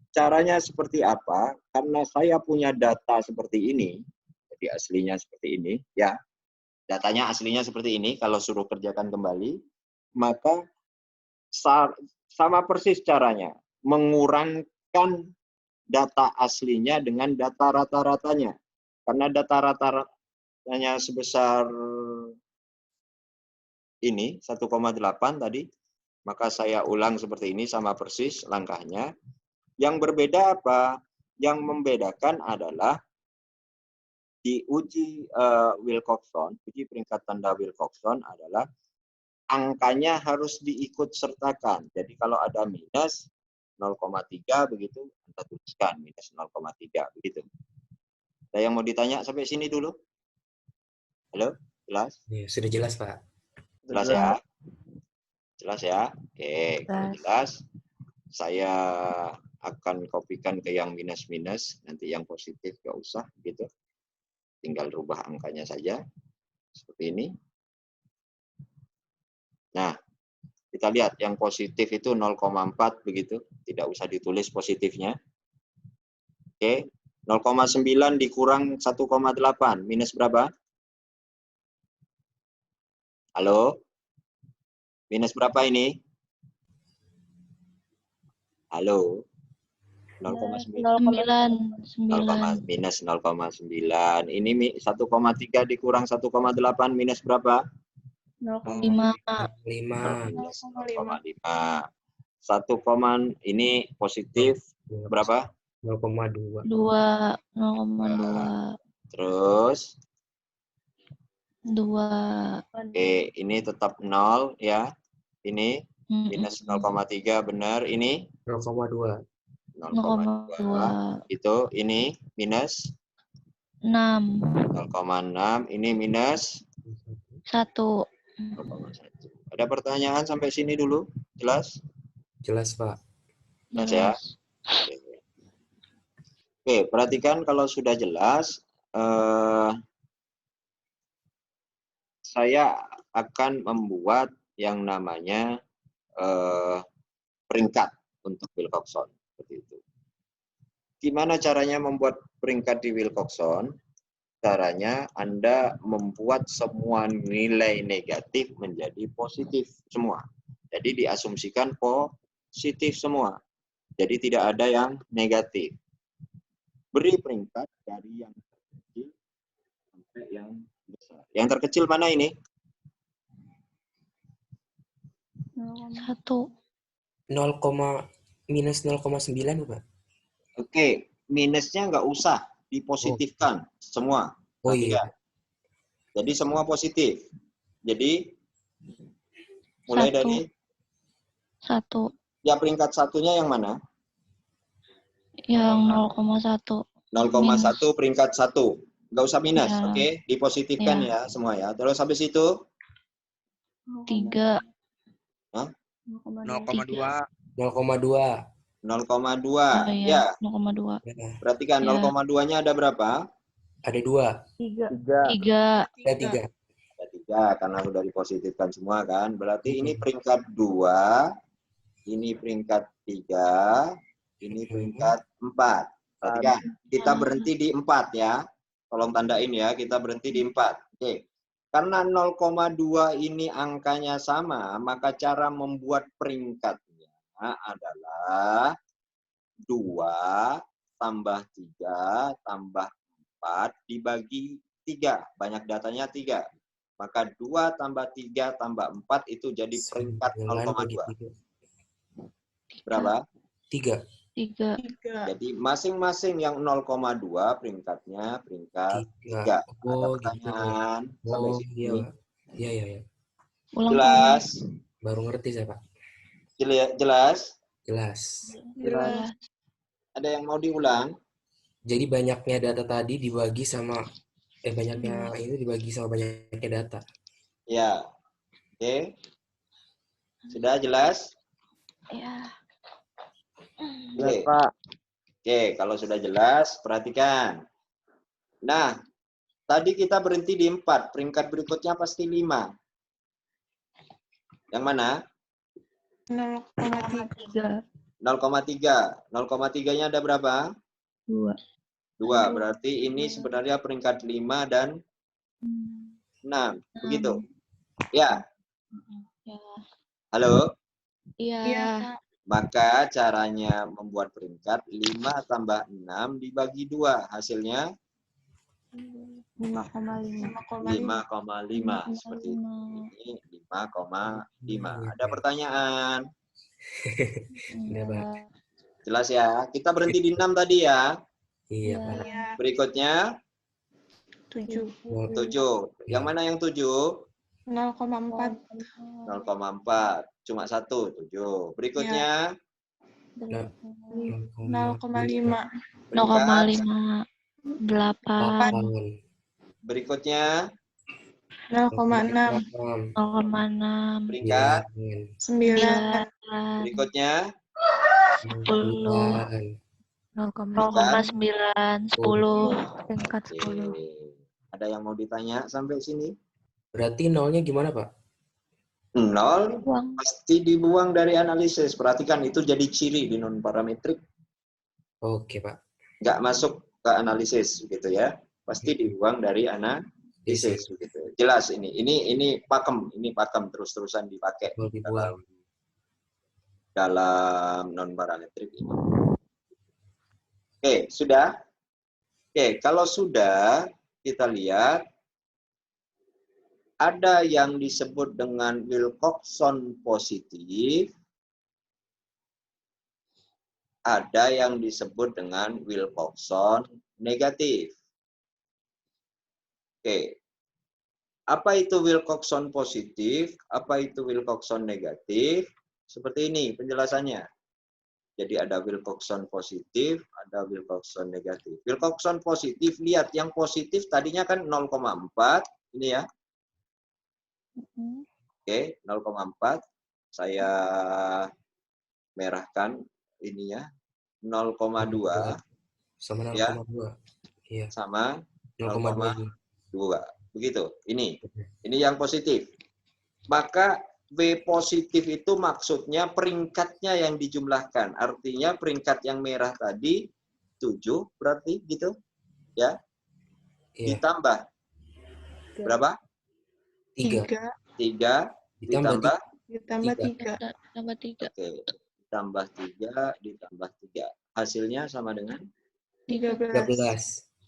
Speaker 1: Caranya seperti apa? Karena saya punya data seperti ini, jadi aslinya seperti ini, ya. Datanya aslinya seperti ini, kalau suruh kerjakan kembali, maka sama persis caranya. Mengurangkan data aslinya dengan data rata-ratanya. Karena data rata-ratanya sebesar ini, 1,8 tadi, Maka saya ulang seperti ini sama persis langkahnya. Yang berbeda apa? Yang membedakan adalah di uji Wilcoxon, uji peringkat tanda Wilcoxon adalah angkanya harus diikut sertakan. Jadi kalau ada minus 0,3 begitu, Anda tuliskan minus 0,3 begitu. Ada yang mau ditanya sampai sini dulu? Halo, jelas?
Speaker 2: Ya, sudah jelas, Pak.
Speaker 1: Jelas ya? Jelas ya? Oke, kalau jelas saya akan kopikan ke yang minus-minus, nanti yang positif nggak usah gitu. Tinggal rubah angkanya saja seperti ini. Nah, kita lihat yang positif itu 0,4 begitu, tidak usah ditulis positifnya. Oke, 0,9 dikurang 1,8 minus berapa? Halo? Minus berapa ini? Halo? 0,9.
Speaker 6: 9.
Speaker 1: Minus 0,9. Ini 1,3 dikurang 1,8 minus berapa?
Speaker 6: 5.
Speaker 2: 5.
Speaker 1: Minus 0,5. 1, ini positif berapa?
Speaker 2: 0,2.
Speaker 6: 0,2.
Speaker 1: Terus?
Speaker 6: 2.
Speaker 1: Oke, ini tetap 0 ya. Ini minus 0,3 benar. Ini
Speaker 2: 0,2.
Speaker 1: 0,2. Itu ini minus
Speaker 6: 6.
Speaker 1: 0,6. Ini minus
Speaker 6: 1.
Speaker 1: 0,1. Ada pertanyaan sampai sini dulu? Jelas?
Speaker 2: Jelas, Pak.
Speaker 1: Jelas ya? Oke, perhatikan kalau sudah jelas, saya akan membuat yang namanya peringkat untuk Wilcoxon. Seperti itu. Gimana caranya membuat peringkat di Wilcoxon? Caranya Anda membuat semua nilai negatif menjadi positif semua. Jadi diasumsikan positif semua. Jadi tidak ada yang negatif. Beri peringkat dari yang terkecil sampai yang besar. Yang terkecil mana ini?
Speaker 6: 1.
Speaker 2: Minus 0,9, Pak.
Speaker 1: Oke, minusnya nggak usah dipositifkan semua.
Speaker 2: Oh iya.
Speaker 1: Jadi semua positif. Jadi mulai
Speaker 6: 1.
Speaker 1: dari
Speaker 6: 1.
Speaker 1: ya peringkat satunya yang mana?
Speaker 6: Yang 0,1.
Speaker 1: 0,1 peringkat 1. Nggak usah minus,
Speaker 6: Ya.
Speaker 1: oke? Dipositifkan ya semua ya. Terus habis itu?
Speaker 6: 3.
Speaker 1: Hah?
Speaker 2: 0,2.
Speaker 1: 0,2.
Speaker 6: Oh,
Speaker 1: Ya.
Speaker 6: 0,2.
Speaker 1: Perhatikan
Speaker 6: Ya.
Speaker 1: 0,2-nya ada berapa?
Speaker 2: Ada 2.
Speaker 6: 3.
Speaker 2: Ada 3.
Speaker 1: Ada 3 karena sudah dipositifkan semua kan. Berarti ini peringkat 2, ini peringkat 3, ini peringkat 4. Perhatikan, kita berhenti di 4 ya. Tolong tandain ya, kita berhenti di 4. Oke. Karena 0,2 ini angkanya sama, maka cara membuat peringkatnya adalah 2 tambah 3 tambah 4 dibagi 3. Banyak datanya 3. Maka 2 tambah 3 tambah 4 itu jadi peringkat 0,2. Berapa?
Speaker 6: 3.
Speaker 1: Jadi masing-masing yang 0,2 peringkatnya peringkat 3. Ada pertanyaan sampai sini?
Speaker 2: Iya.
Speaker 1: Jelas?
Speaker 2: Baru ngerti saya, Pak.
Speaker 1: Jelas?
Speaker 2: Jelas.
Speaker 1: Ada yang mau diulang?
Speaker 2: Jadi banyaknya data tadi dibagi sama banyaknya itu dibagi sama banyaknya data.
Speaker 1: Ya. Oke. Sudah jelas?
Speaker 6: Ya.
Speaker 1: Oke. Oke, kalau sudah jelas, perhatikan. Nah, tadi kita berhenti di 4. Peringkat berikutnya pasti 5. Yang mana?
Speaker 10: 0,3.
Speaker 1: 0,3. 0,3-nya ada berapa?
Speaker 10: 2.
Speaker 1: 2. Berarti ini sebenarnya peringkat 5 dan 6. Begitu? Ya? Halo?
Speaker 6: Iya.
Speaker 1: Maka caranya membuat peringkat 5 tambah 6 dibagi 2. Hasilnya 5,5 seperti itu. Ini 5,5. Ada pertanyaan?
Speaker 2: Udah, Pak.
Speaker 1: Jelas ya. Kita berhenti di 6 tadi ya.
Speaker 2: Iya, Pak.
Speaker 1: Berikutnya
Speaker 3: 7.
Speaker 1: 7. Yang mana yang 7?
Speaker 3: 0,4.
Speaker 1: 0,4. Cuma 1, 7. Berikutnya
Speaker 3: 0,5.
Speaker 6: 0,5. 8.
Speaker 1: Berikutnya
Speaker 3: 0,6.
Speaker 6: 0,6.
Speaker 1: peringkat
Speaker 3: 9.
Speaker 1: berikutnya
Speaker 6: 10.
Speaker 1: 0,9.
Speaker 6: 0,9. 10.
Speaker 10: Tingkat 10.
Speaker 1: Ada yang mau ditanya sampai sini?
Speaker 2: Berarti nolnya gimana, Pak?
Speaker 1: 0 pasti dibuang dari analisis. Perhatikan itu jadi ciri di non parametrik.
Speaker 2: Oke, Pak.
Speaker 1: Nggak masuk ke analisis gitu ya. Pasti dibuang dari analisis begitu. Jelas ini. Ini pakem terus-terusan dipakai dalam non parametrik ini. Oke, sudah? Oke, kalau sudah kita lihat ada yang disebut dengan Wilcoxon positif, ada yang disebut dengan Wilcoxon negatif. Oke. Apa itu Wilcoxon positif? Apa itu Wilcoxon negatif? Seperti ini penjelasannya. Jadi ada Wilcoxon positif, ada Wilcoxon negatif. Wilcoxon positif, lihat yang positif tadinya kan 0,4, ini ya. Oke, 0,4. Saya merahkan ini ya. 0,2
Speaker 2: sama 0,2.
Speaker 1: ya.
Speaker 2: Iya.
Speaker 1: Sama
Speaker 2: 0,2.
Speaker 1: Begitu. Ini yang positif. Maka W positif itu maksudnya peringkatnya yang dijumlahkan. Artinya peringkat yang merah tadi 7 berarti gitu. Ya. Ditambah berapa?
Speaker 3: 3.
Speaker 1: 3 ditambah
Speaker 3: 3.
Speaker 1: Oke. Ditambah 3 ditambah 3. Hasilnya sama dengan
Speaker 3: 13.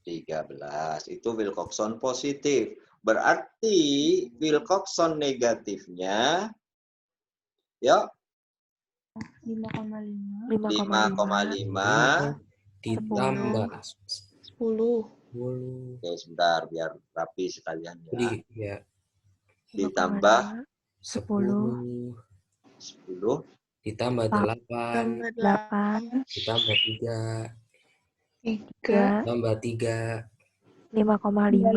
Speaker 1: 13. Itu Wilcoxon positif. Berarti Wilcoxon negatifnya ya
Speaker 3: 5,5
Speaker 2: ditambah
Speaker 3: 10.
Speaker 1: Oke, sebentar biar rapi sekalian ya.
Speaker 2: Ya.
Speaker 1: Ditambah
Speaker 6: 10.
Speaker 2: Ditambah 8. Ditambah 3.
Speaker 3: 3.
Speaker 2: Tambah 3.
Speaker 10: 5,5.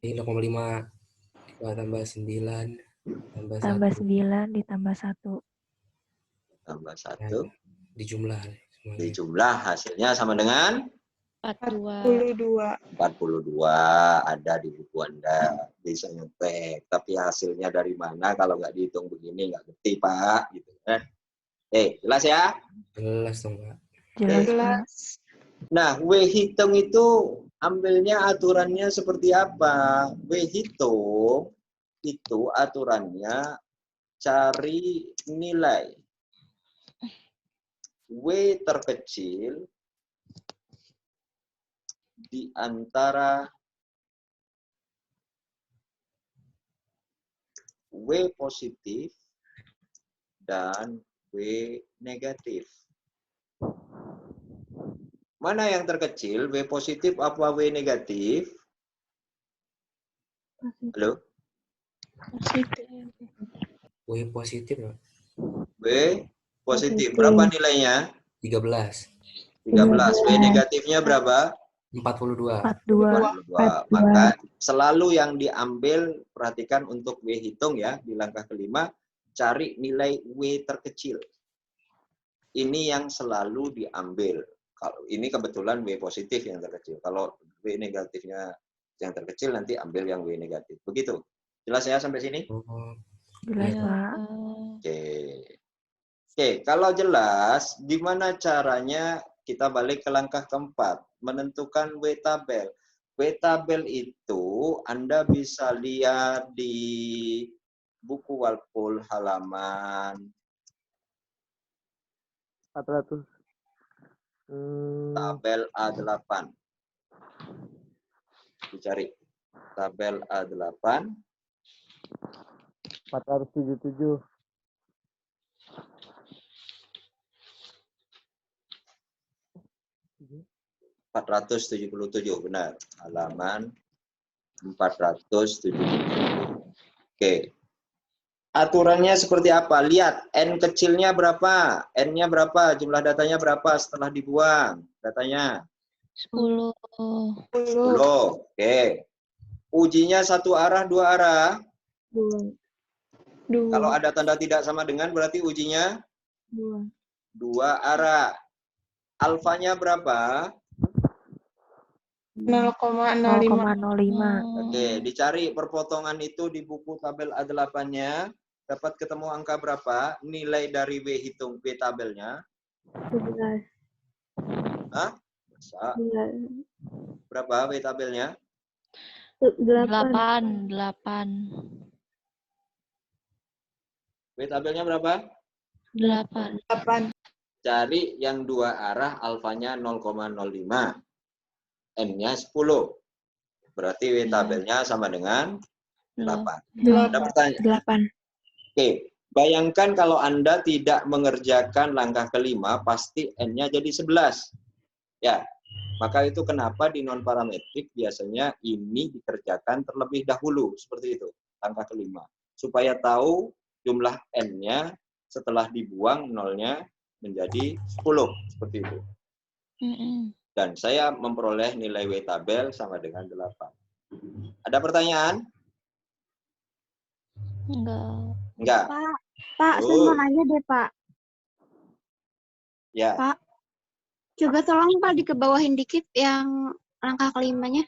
Speaker 2: 5,5. Tambah 9.
Speaker 10: Tambah 9 ditambah 1.
Speaker 1: Tambah 1.
Speaker 2: Dijumlah.
Speaker 1: Dijumlah hasilnya sama dengan
Speaker 3: 42.
Speaker 1: 42 ada di buku Anda. Bisa nyontek. Tapi hasilnya dari mana kalau nggak dihitung begini nggak ngerti Pak. Gitu kan. Jelas ya?
Speaker 2: Jelas dong Pak.
Speaker 3: Jelas.
Speaker 1: Nah, W hitung itu ambilnya aturannya seperti apa? W hitung itu aturannya cari nilai W terkecil di antara W positif dan W negatif. Mana yang terkecil, W positif apa W negatif? Halo?
Speaker 2: W positif.
Speaker 1: W positif. Berapa nilainya?
Speaker 2: 13.
Speaker 1: 13. W negatifnya berapa?
Speaker 2: 42.
Speaker 1: 42. Maka selalu yang diambil, perhatikan untuk W hitung ya, di langkah kelima, cari nilai W terkecil. Ini yang selalu diambil. Kalau ini kebetulan W positif yang terkecil. Kalau W negatifnya yang terkecil, nanti ambil yang W negatif. Begitu. Jelas ya sampai sini?
Speaker 10: Jelas, Pak.
Speaker 1: Oke, kalau jelas, gimana caranya kita balik ke langkah keempat, menentukan W tabel. W tabel itu Anda bisa lihat di buku Walpole halaman
Speaker 8: 400.
Speaker 1: Tabel A8. Dicari tabel A8.
Speaker 8: 477.
Speaker 1: 477, benar. Halaman 477. Oke. Aturannya seperti apa? Lihat, N kecilnya berapa? N-nya berapa? Jumlah datanya berapa setelah dibuang? Datanya?
Speaker 6: 10.
Speaker 1: 10. Oke. Ujinya satu arah, dua arah? Kalau ada tanda tidak sama dengan, berarti ujinya? Dua arah. Alfanya berapa?
Speaker 3: 0,05.
Speaker 1: Oke, dicari perpotongan itu di buku tabel A8-nya. Dapat ketemu angka berapa? Nilai dari W hitung W tabelnya.
Speaker 10: 11.
Speaker 1: Hah? Masa? Berapa W tabelnya?
Speaker 6: 8.
Speaker 1: W tabelnya berapa?
Speaker 6: 8.
Speaker 1: Cari yang dua arah, alfanya 0,05. N-nya 10. Berarti W tabelnya sama dengan 8. Ada pertanyaan?
Speaker 3: 8.
Speaker 1: Oke, bayangkan kalau Anda tidak mengerjakan langkah kelima, pasti N-nya jadi 11. Ya, maka itu kenapa di non-parametrik biasanya ini dikerjakan terlebih dahulu, seperti itu, langkah kelima. Supaya tahu jumlah N-nya setelah dibuang nolnya menjadi 10, seperti itu. Dan saya memperoleh nilai W tabel sama dengan 8. Ada pertanyaan? Enggak.
Speaker 9: Pak, saya mau nanya deh, Pak.
Speaker 1: Ya.
Speaker 9: Pak, coba tolong Pak dikebawahin dikit yang langkah kelimanya.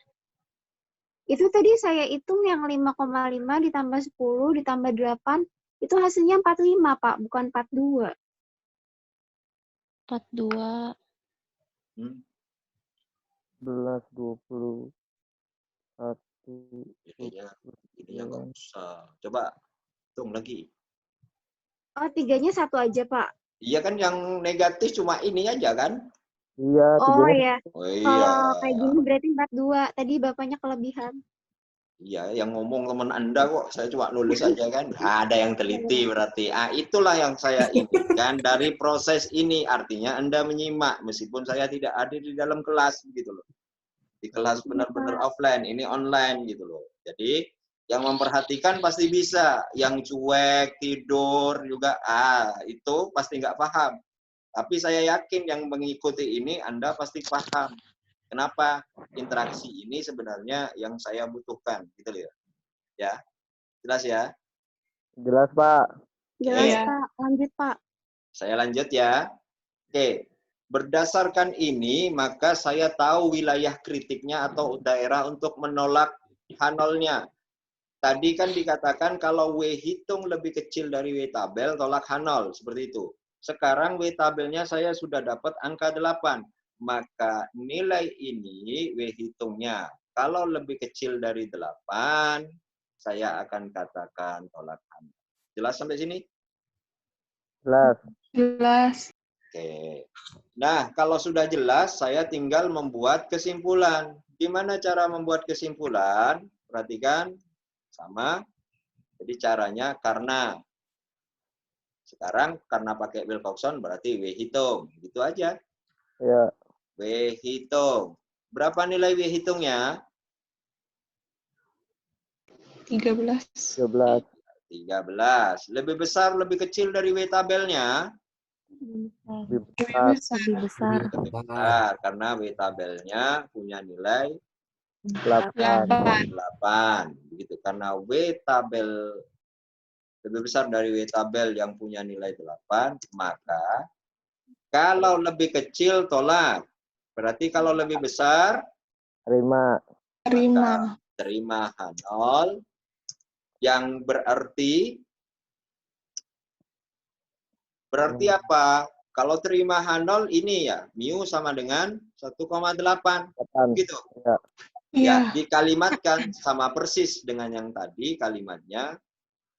Speaker 9: Itu tadi saya hitung yang 5,5 ditambah 10 ditambah 8, itu hasilnya 45, Pak, bukan 42.
Speaker 6: 42.
Speaker 8: 11, 20, 1,
Speaker 1: Ininya nggak usah. Coba hitung lagi.
Speaker 9: Oh, 3-nya 1 aja, Pak.
Speaker 1: Iya kan yang negatif cuma ini aja kan?
Speaker 8: Iya,
Speaker 9: Oh iya.
Speaker 1: Oh iya.
Speaker 9: Kalau kayak gini berarti 42. Tadi bapaknya kelebihan.
Speaker 1: Iya, yang ngomong teman Anda kok. Saya cuma nulis aja kan. Ada yang teliti berarti. Itulah yang saya inginkan dari proses ini. Artinya Anda menyimak meskipun saya tidak hadir di dalam kelas gitu loh. Di kelas benar-benar offline, ini online gitu loh. Jadi yang memperhatikan pasti bisa. Yang cuek, tidur juga, itu pasti nggak paham. Tapi saya yakin yang mengikuti ini Anda pasti paham. Kenapa? Interaksi ini sebenarnya yang saya butuhkan, gitu loh ya. Ya, jelas ya?
Speaker 8: Jelas, Pak.
Speaker 9: Jelas, Pak. Lanjut, Pak.
Speaker 1: Saya lanjut ya. Oke. Berdasarkan ini, maka saya tahu wilayah kritiknya atau daerah untuk menolak H0-nya. Tadi kan dikatakan kalau W hitung lebih kecil dari W tabel, tolak H0. Seperti itu. Sekarang W tabelnya saya sudah dapat angka 8. Maka nilai ini W hitungnya. Kalau lebih kecil dari 8, saya akan katakan tolak H0. Jelas sampai sini?
Speaker 3: Jelas.
Speaker 1: Oke. Nah, kalau sudah jelas, saya tinggal membuat kesimpulan. Gimana cara membuat kesimpulan? Perhatikan, sama. Jadi caranya karena. Sekarang karena pakai Wilcoxon berarti W hitung. Gitu aja.
Speaker 8: Ya.
Speaker 1: W hitung. Berapa nilai W hitungnya?
Speaker 3: 13.
Speaker 1: 13. Lebih besar, lebih kecil dari W tabelnya?
Speaker 8: Lebih besar.
Speaker 1: Karena W tabelnya punya nilai
Speaker 8: 8.
Speaker 1: Begitu. Karena W tabel lebih besar dari W tabel yang punya nilai 8, maka kalau lebih kecil tolak. Berarti kalau lebih besar
Speaker 8: terima
Speaker 1: H0 yang berarti apa? Kalau terima H0 ini ya, mu sama dengan 1,8. Gitu. Ya, dikalimatkan sama persis dengan yang tadi kalimatnya.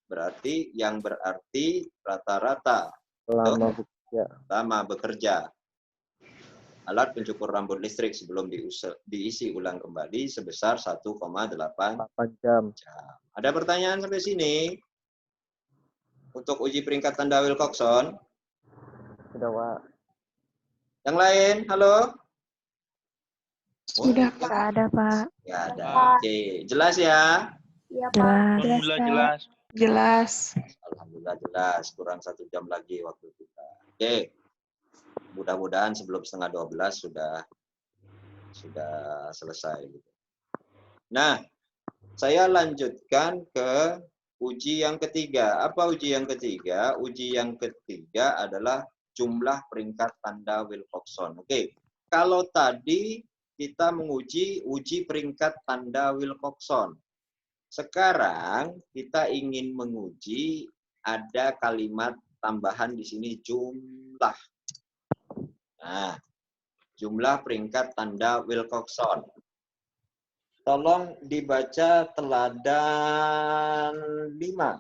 Speaker 1: Berarti yang berarti rata-rata lama bekerja. alat pencukur rambut listrik sebelum diisi ulang kembali sebesar 1,8
Speaker 8: jam.
Speaker 1: Ada pertanyaan sampai sini? Untuk uji peringkat tanda Wilcoxon?
Speaker 8: Sudah, Pak.
Speaker 1: Yang lain, halo?
Speaker 3: Sudah,
Speaker 6: Pak. Ada, Pak.
Speaker 1: Ya ada. Oke, jelas ya?
Speaker 9: Iya,
Speaker 6: Jelas.
Speaker 3: Alhamdulillah
Speaker 9: Pak.
Speaker 3: jelas. Jelas.
Speaker 1: Alhamdulillah jelas. Kurang 1 jam lagi waktu kita. Oke. Mudah-mudahan sebelum setengah 12 sudah selesai. Nah, saya lanjutkan ke uji yang ketiga. Apa uji yang ketiga? Uji yang ketiga adalah jumlah peringkat tanda Wilcoxon. Oke. Kalau tadi kita menguji peringkat tanda Wilcoxon. Sekarang kita ingin menguji ada kalimat tambahan di sini jumlah. Nah, jumlah peringkat tanda Wilcoxon. Tolong dibaca teladan 5.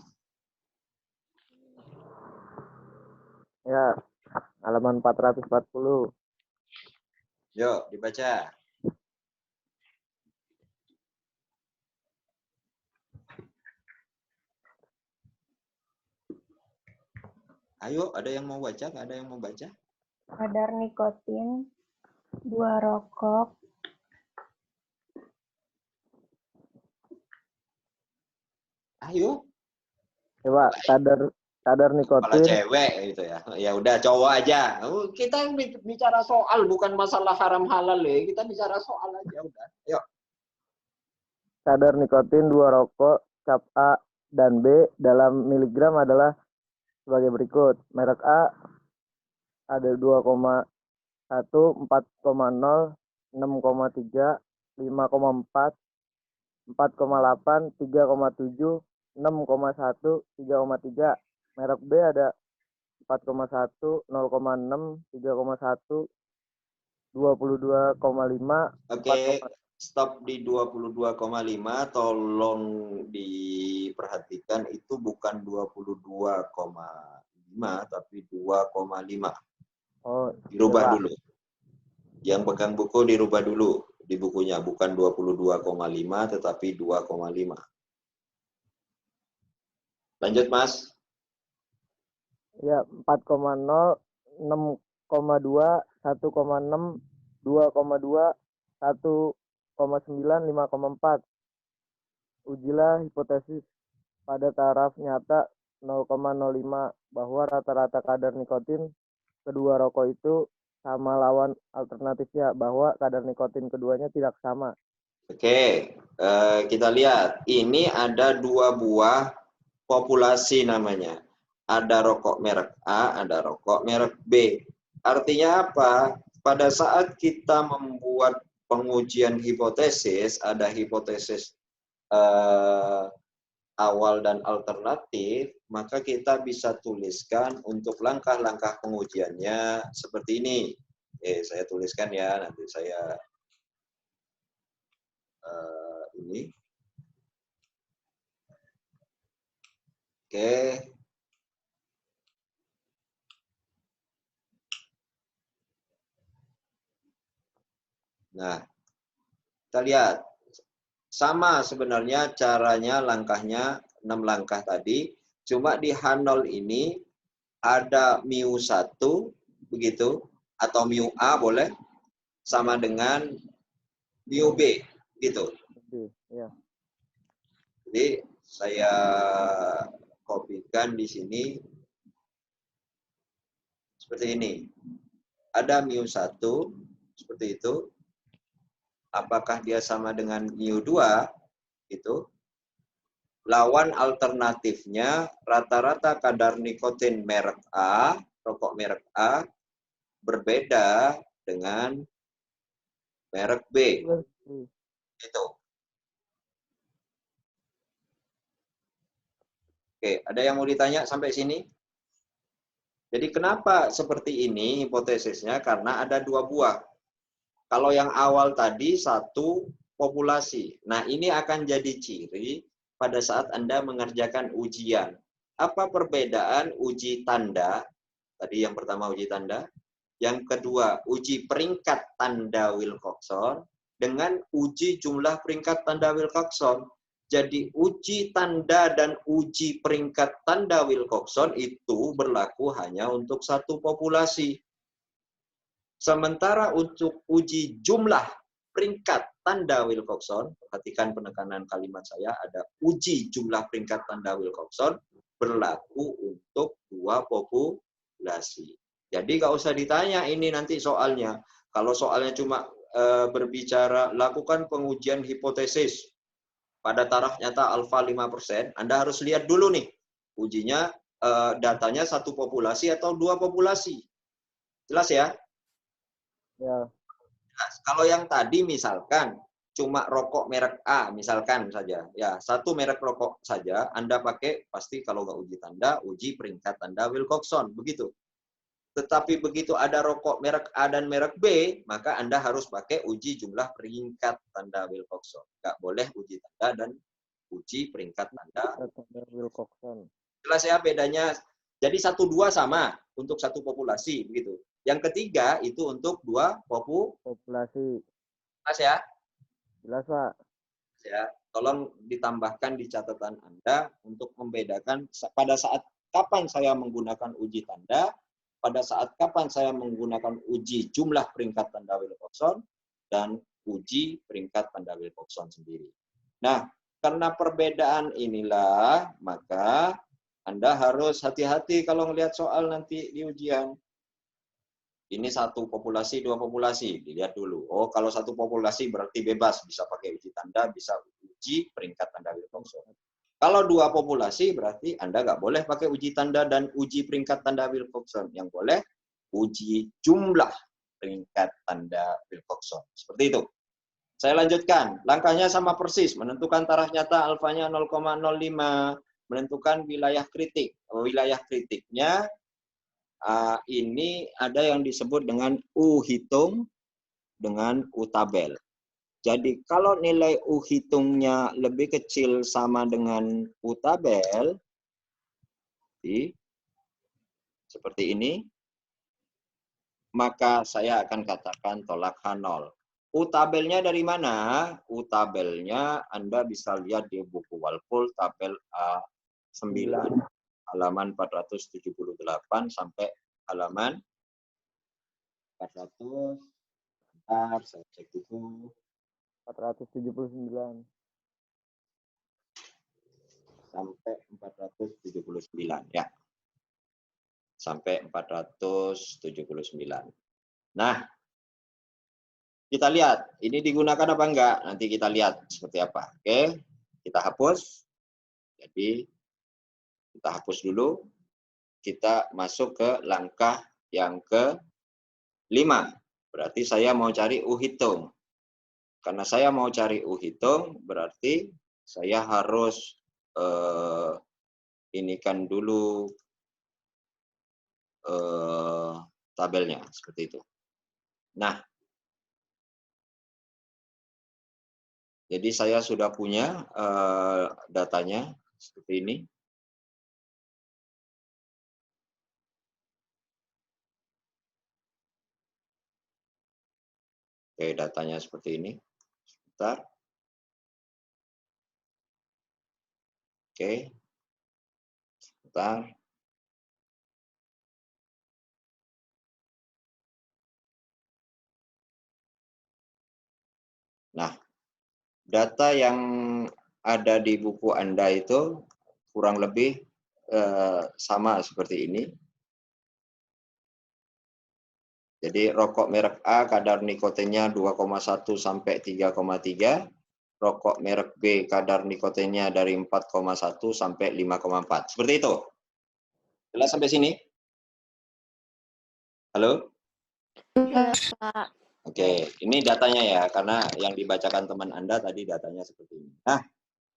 Speaker 8: Ya, halaman 440.
Speaker 1: Yuk, dibaca. Ayo, ada yang mau baca? Nggak ada yang mau baca?
Speaker 10: Kadar nikotin 2 rokok.
Speaker 1: Ayo.
Speaker 8: Coba kadar
Speaker 1: Kalau
Speaker 8: nikotin.
Speaker 1: cewek gitu ya. Ya udah cowok aja. Kita bicara soal bukan masalah haram halal ya. Kita bicara soal aja udah. Yuk.
Speaker 8: Kadar nikotin 2 rokok cap A dan B dalam miligram adalah sebagai berikut. Merek A ada 2,1, 4,0, 6,3, 5,4, 4,8, 3,7, 6,1, 3,3. Merek B ada 4,1, 0,6, 3,1, 22,5.
Speaker 1: Oke, stop di 22,5. Tolong diperhatikan itu bukan 22,5 tapi 2,5.
Speaker 8: Oh,
Speaker 1: dirubah
Speaker 8: coba.
Speaker 1: dulu. Yang pegang buku dirubah dulu di bukunya, bukan 22,5 tetapi 2,5. Lanjut, Mas.
Speaker 8: Ya, 4,0, 6,2, 1,6, 2,2, 1,9, 5,4. Ujilah hipotesis pada taraf nyata 0,05 bahwa rata-rata kadar nikotin kedua rokok itu sama lawan alternatifnya bahwa kadar nikotin keduanya tidak sama.
Speaker 1: Oke, kita lihat. Ini ada 2 buah populasi namanya. Ada rokok merek A, ada rokok merek B. Artinya apa? Pada saat kita membuat pengujian hipotesis, ada hipotesis awal dan alternatif, maka kita bisa tuliskan untuk langkah-langkah pengujiannya seperti ini. Saya tuliskan ya, nanti saya ini. Oke. Nah, kita lihat. Sama sebenarnya caranya, langkahnya 6 langkah tadi. Cuma di H0 ini ada mu1 begitu, atau mu A boleh, sama dengan mu B gitu.
Speaker 8: Ya.
Speaker 1: Jadi saya kopikan di sini seperti ini. Ada mu1 seperti itu. Apakah dia sama dengan mu2 itu? Lawan alternatifnya rata-rata kadar nikotin merek A, rokok merek A berbeda dengan merek B. Itu. Oke, ada yang mau ditanya sampai sini? Jadi kenapa seperti ini hipotesisnya? Karena ada 2 buah. Kalau yang awal tadi 1 populasi. Nah, ini akan jadi ciri pada saat Anda mengerjakan ujian. Apa perbedaan uji tanda? Tadi yang pertama uji tanda. Yang kedua, uji peringkat tanda Wilcoxon dengan uji jumlah peringkat tanda Wilcoxon. Jadi uji tanda dan uji peringkat tanda Wilcoxon itu berlaku hanya untuk satu populasi. Sementara untuk uji jumlah peringkat tanda Wilcoxon, perhatikan penekanan kalimat saya, ada uji jumlah peringkat tanda Wilcoxon berlaku untuk dua populasi. Jadi nggak usah ditanya ini nanti soalnya. Kalau soalnya cuma berbicara lakukan pengujian hipotesis pada taraf nyata alfa 5%, Anda harus lihat dulu nih ujinya datanya satu populasi atau dua populasi. Jelas ya?
Speaker 8: Ya.
Speaker 1: Jelas. Kalau yang tadi misalkan cuma rokok merek A misalkan saja, ya satu merek rokok saja Anda pakai pasti kalau nggak uji tanda, uji peringkat tanda Wilcoxon begitu. Tetapi begitu ada rokok merek A dan merek B, maka Anda harus pakai uji jumlah peringkat tanda Wilcoxon. Nggak boleh uji tanda dan uji peringkat tanda
Speaker 8: Wilcoxon.
Speaker 1: Jelas ya bedanya. Jadi 1-2 sama untuk satu populasi begitu. Yang ketiga itu untuk dua populasi. Jelas ya?
Speaker 8: Jelas, Pak.
Speaker 1: Ya, tolong ditambahkan di catatan Anda untuk membedakan pada saat kapan saya menggunakan uji tanda, pada saat kapan saya menggunakan uji jumlah peringkat tanda Wilcoxon dan uji peringkat tanda Wilcoxon sendiri. Nah, karena perbedaan inilah, maka Anda harus hati-hati kalau melihat soal nanti di ujian. Ini satu populasi, dua populasi, dilihat dulu. Oh, kalau satu populasi berarti bebas, bisa pakai uji tanda, bisa uji peringkat tanda Wilcoxon. Kalau dua populasi berarti Anda nggak boleh pakai uji tanda dan uji peringkat tanda Wilcoxon. Yang boleh uji jumlah peringkat tanda Wilcoxon. Seperti itu. Saya lanjutkan. Langkahnya sama persis. Menentukan taraf nyata alfanya 0,05. Menentukan wilayah kritik. Wilayah kritiknya ini ada yang disebut dengan U hitung dengan U tabel. Jadi kalau nilai U hitungnya lebih kecil sama dengan U tabel, seperti ini, maka saya akan katakan tolak H0. U tabelnya dari mana? U tabelnya Anda bisa lihat di buku Walpole tabel A9 halaman 478 sampai halaman 400. Bentar, saya cek dulu.
Speaker 8: 479.
Speaker 1: Sampai 479 ya. Sampai 479. Nah, kita lihat ini digunakan apa enggak? Nanti kita lihat seperti apa. Oke, kita hapus. Jadi kita hapus dulu. Kita masuk ke langkah yang ke-5. Berarti saya mau cari U hitung. Karena saya mau cari U hitung, berarti saya harus inikan dulu tabelnya, seperti itu. Nah, jadi saya sudah punya datanya, seperti ini. Oke, datanya seperti ini. Sebentar. Oke. Sebentar. Nah, data yang ada di buku Anda itu kurang lebih sama seperti ini. Jadi rokok merek A kadar nikotinnya 2,1 sampai 3,3. Rokok merek B kadar nikotinnya dari 4,1 sampai 5,4. Seperti itu. Jelas sampai sini? Halo?
Speaker 6: Jelas, Pak.
Speaker 1: Oke, ini datanya ya, karena yang dibacakan teman Anda tadi datanya seperti ini. Nah,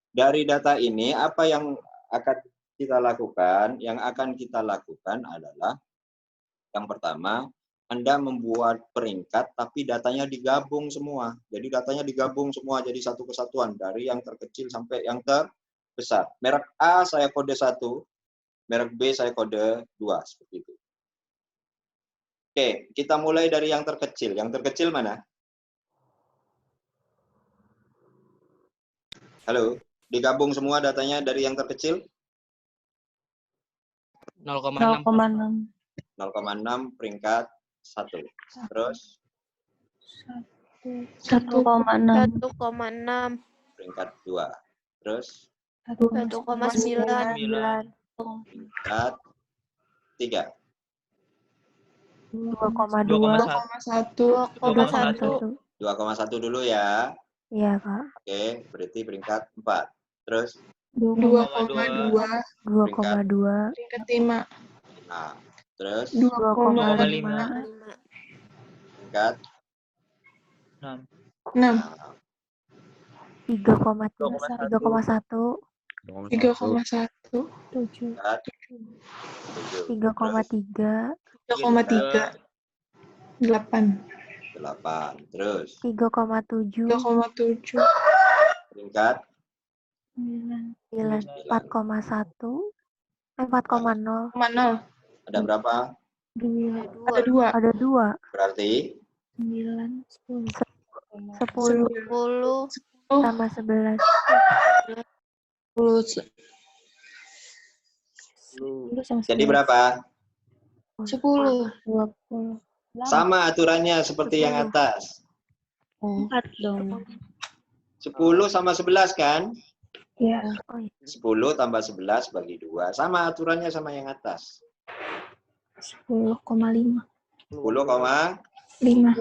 Speaker 1: dari data ini apa yang akan kita lakukan? Yang akan kita lakukan adalah yang pertama, Anda membuat peringkat tapi datanya digabung semua. Jadi datanya digabung semua jadi satu kesatuan dari yang terkecil sampai yang terbesar. Merek A saya kode 1, merek B saya kode 2, seperti itu. Oke, kita mulai dari yang terkecil. Yang terkecil mana? Halo, digabung semua datanya dari yang terkecil?
Speaker 3: 0,6.
Speaker 1: 0,6 peringkat 1. Terus
Speaker 3: 1,6.
Speaker 7: 1,6.
Speaker 1: peringkat 2. Terus
Speaker 7: 1,9.
Speaker 1: peringkat 3.
Speaker 3: 2,2.
Speaker 7: 2,1.
Speaker 1: 2,1 dulu ya.
Speaker 3: Iya, Kak.
Speaker 1: Oke, berarti peringkat 4. Terus
Speaker 3: 2,2.
Speaker 1: peringkat
Speaker 3: 2,2.
Speaker 5: Peringkat 5.
Speaker 1: 5. Terus
Speaker 3: 2,5.
Speaker 1: peringkat
Speaker 5: 6.
Speaker 1: 6.
Speaker 3: 3,1.
Speaker 5: 3,1.
Speaker 1: Peringkat 7.
Speaker 3: 3,3.
Speaker 5: 3,3. 8.
Speaker 1: 8. Terus
Speaker 3: 3,7.
Speaker 5: 3,7.
Speaker 1: peringkat
Speaker 3: 9.
Speaker 1: 9.
Speaker 3: 4,1. 4,0.
Speaker 5: 0.
Speaker 1: Ada berapa?
Speaker 3: 2.
Speaker 5: Ada 2.
Speaker 3: Ada 2.
Speaker 1: Berarti
Speaker 3: 9. 10.
Speaker 7: 10.
Speaker 3: Tambah 11.
Speaker 5: 10.
Speaker 1: jadi berapa?
Speaker 5: 10.
Speaker 3: 20.
Speaker 1: Sama aturannya seperti yang atas.
Speaker 3: 4 dong.
Speaker 1: 10 sama 11 kan?
Speaker 3: Iya.
Speaker 1: 10 tambah 11 bagi 2. Sama aturannya sama yang atas.
Speaker 3: 10,5.
Speaker 1: 10,5.
Speaker 3: 5.
Speaker 1: Nah,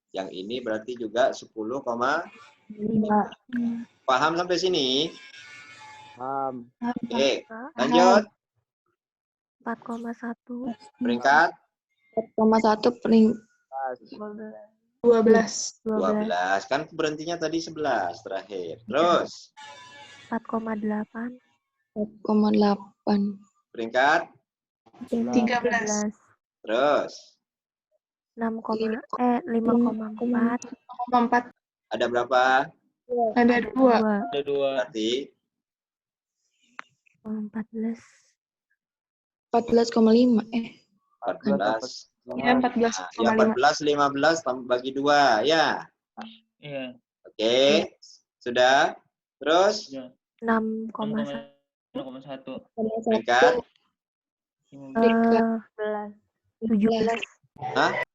Speaker 1: yang ini berarti juga 10,5.
Speaker 3: 5.
Speaker 1: Paham sampai sini?
Speaker 8: Paham.
Speaker 1: Oke, lanjut.
Speaker 3: 4,1.
Speaker 1: Peringkat
Speaker 5: 4,1 12.
Speaker 1: 12. Kan berhentinya tadi 11 terakhir. Terus
Speaker 3: 4,8.
Speaker 5: 4,8.
Speaker 1: peringkat
Speaker 5: 13.
Speaker 1: terus
Speaker 3: 5,4.
Speaker 5: 5,4.
Speaker 1: ada berapa?
Speaker 5: Ada 2.
Speaker 1: Berarti
Speaker 3: 14.
Speaker 5: 14,5.
Speaker 1: 14.
Speaker 5: Ya,
Speaker 1: Nah, ya 14, 15 bagi 2 ya.
Speaker 11: Iya.
Speaker 1: Oke, sudah. Terus
Speaker 3: 6,1.
Speaker 11: 6,1.
Speaker 1: peringkat
Speaker 3: 17.
Speaker 1: Hah?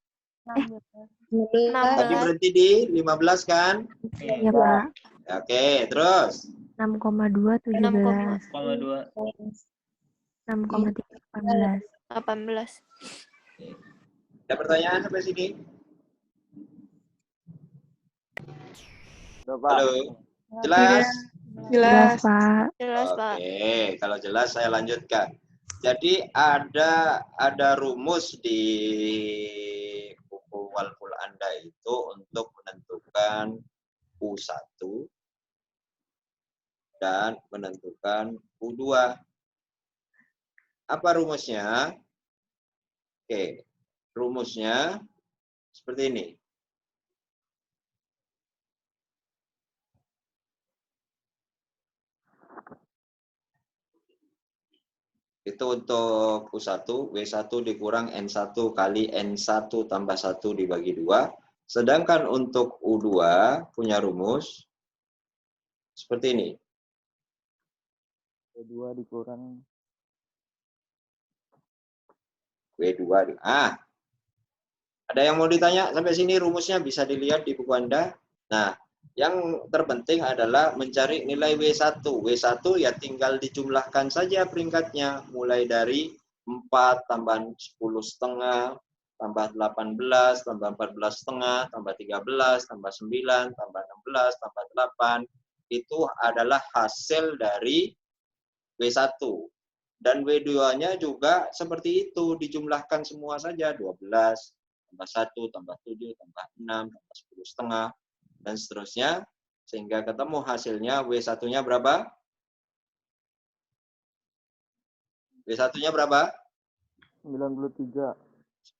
Speaker 7: 16.
Speaker 1: Tadi berhenti di 15 kan?
Speaker 3: Iya, Pak.
Speaker 1: Oke, terus
Speaker 3: 6,2 17.
Speaker 11: 6,2.
Speaker 3: 6,3 18.
Speaker 7: 18.
Speaker 1: ada pertanyaan sampai sini? Halo, jelas?
Speaker 3: Jelas, Pak.
Speaker 7: Jelas, Pak.
Speaker 1: Oke, kalau jelas saya lanjutkan. Jadi ada rumus di buku Walful Anda itu untuk menentukan U1 dan menentukan U2. Apa rumusnya? Oke, rumusnya seperti ini. Itu untuk U1, W1 dikurang N1 kali N1 tambah 1 dibagi 2. Sedangkan untuk U2 punya rumus seperti ini.
Speaker 8: W2 dikurang
Speaker 1: W2. Ada yang mau ditanya sampai sini rumusnya bisa dilihat di buku Anda. Nah, yang terpenting adalah mencari nilai W1. W1 ya tinggal dijumlahkan saja peringkatnya. Mulai dari 4 tambah 10,5, tambah 18, tambah 14,5, tambah 13, tambah 9, tambah 16, tambah 8. Itu adalah hasil dari W1. Dan W2-nya juga seperti itu. Dijumlahkan semua saja. 12, tambah 1, tambah 7, tambah 6, tambah 10,5. Dan seterusnya, sehingga ketemu hasilnya W1-nya berapa? W1-nya berapa?
Speaker 8: 93.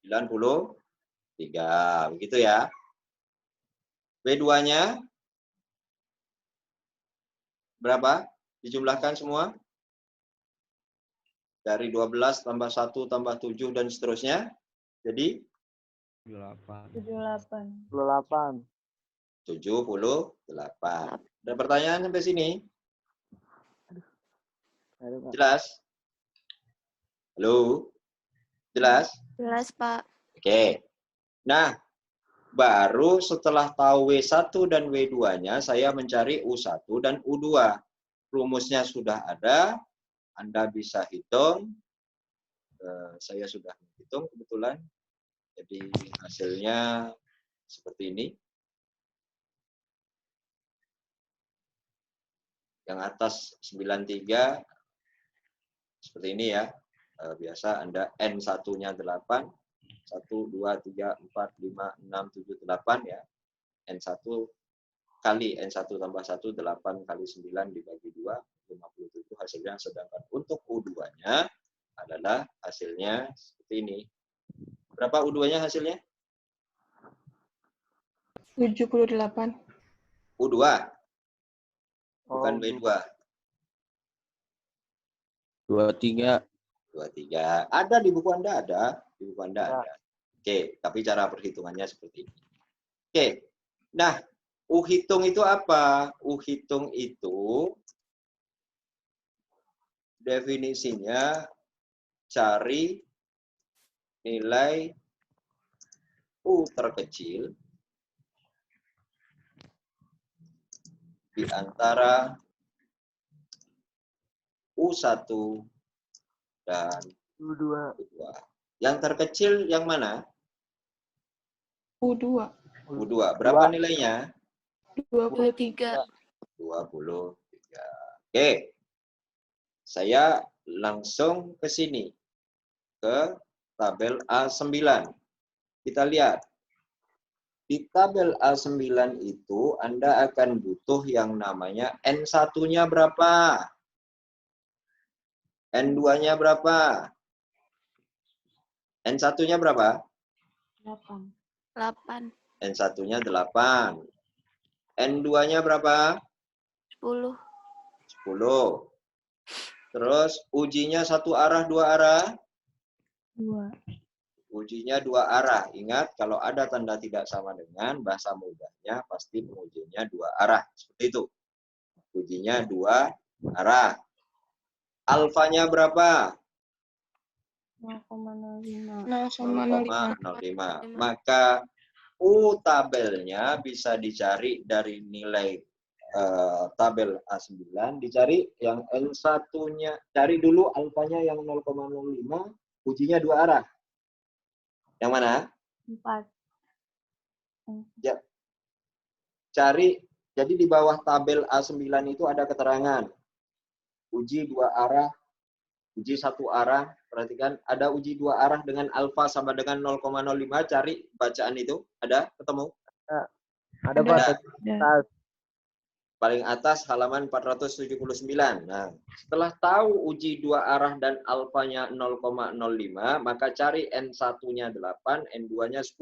Speaker 1: 93, begitu ya. W2-nya berapa? Dijumlahkan semua? Dari 12 tambah 1 tambah 7 dan seterusnya. Jadi
Speaker 10: 78.
Speaker 8: 78.
Speaker 1: 78. Ada pertanyaan sampai sini?
Speaker 8: Ada, Pak.
Speaker 1: Jelas? Halo? Jelas?
Speaker 6: Jelas, Pak.
Speaker 1: Oke. Nah, baru setelah tahu W1 dan W2-nya, saya mencari U1 dan U2. Rumusnya sudah ada, Anda bisa hitung. Saya sudah menghitung kebetulan. Jadi hasilnya seperti ini. Yang atas 93 seperti ini ya. Biasa Anda N1-nya 8. 1, 2, 3, 4, 5, 6, 7, 8 ya. N1 kali N1 tambah 1, 8 kali 9 dibagi 2, 57 hasilnya. Sedangkan untuk U2-nya adalah hasilnya seperti ini. Berapa U2-nya hasilnya?
Speaker 12: 78.
Speaker 1: U2. Bukan W2.
Speaker 13: 23.
Speaker 1: 23. Ada di buku Anda, ada. Di buku Anda ada. Oke, tapi cara perhitungannya seperti ini. Oke. Nah, U hitung itu apa? U hitung itu definisinya cari nilai U terkecil di antara U1 dan
Speaker 8: U2.
Speaker 1: Yang terkecil yang mana?
Speaker 12: U2.
Speaker 1: U2. Berapa nilainya?
Speaker 12: 23.
Speaker 1: 23. Oke. Saya langsung ke sini. Ke tabel A9. Kita lihat. Di tabel A9 itu Anda akan butuh yang namanya N1-nya berapa? N2-nya berapa? N1-nya berapa?
Speaker 6: 8.
Speaker 1: N1-nya 8. N2-nya berapa?
Speaker 6: 10.
Speaker 1: 10. Terus ujinya satu arah, dua arah?
Speaker 3: 2.
Speaker 1: Ujinya dua arah. Ingat, kalau ada tanda tidak sama dengan, bahasa mudahnya pasti pengujinya dua arah. Seperti itu. Ujinya dua arah. Alfanya berapa?
Speaker 10: 0,05.
Speaker 1: 0,05. Maka U tabelnya bisa dicari dari nilai tabel A9. Dicari yang N1-nya. Cari dulu alfanya yang 0,05. Ujinya dua arah. Yang mana?
Speaker 10: 4.
Speaker 1: Ya. Cari. Jadi di bawah tabel A9 itu ada keterangan. Uji dua arah. Uji satu arah, perhatikan ada uji dua arah dengan alfa sama dengan 0,05, cari bacaan itu. Ada? Ketemu?
Speaker 8: Ada, Pak.
Speaker 1: Paling atas halaman 479. Nah, setelah tahu uji dua arah dan alfanya 0,05, maka cari N1-nya 8, N2-nya 10.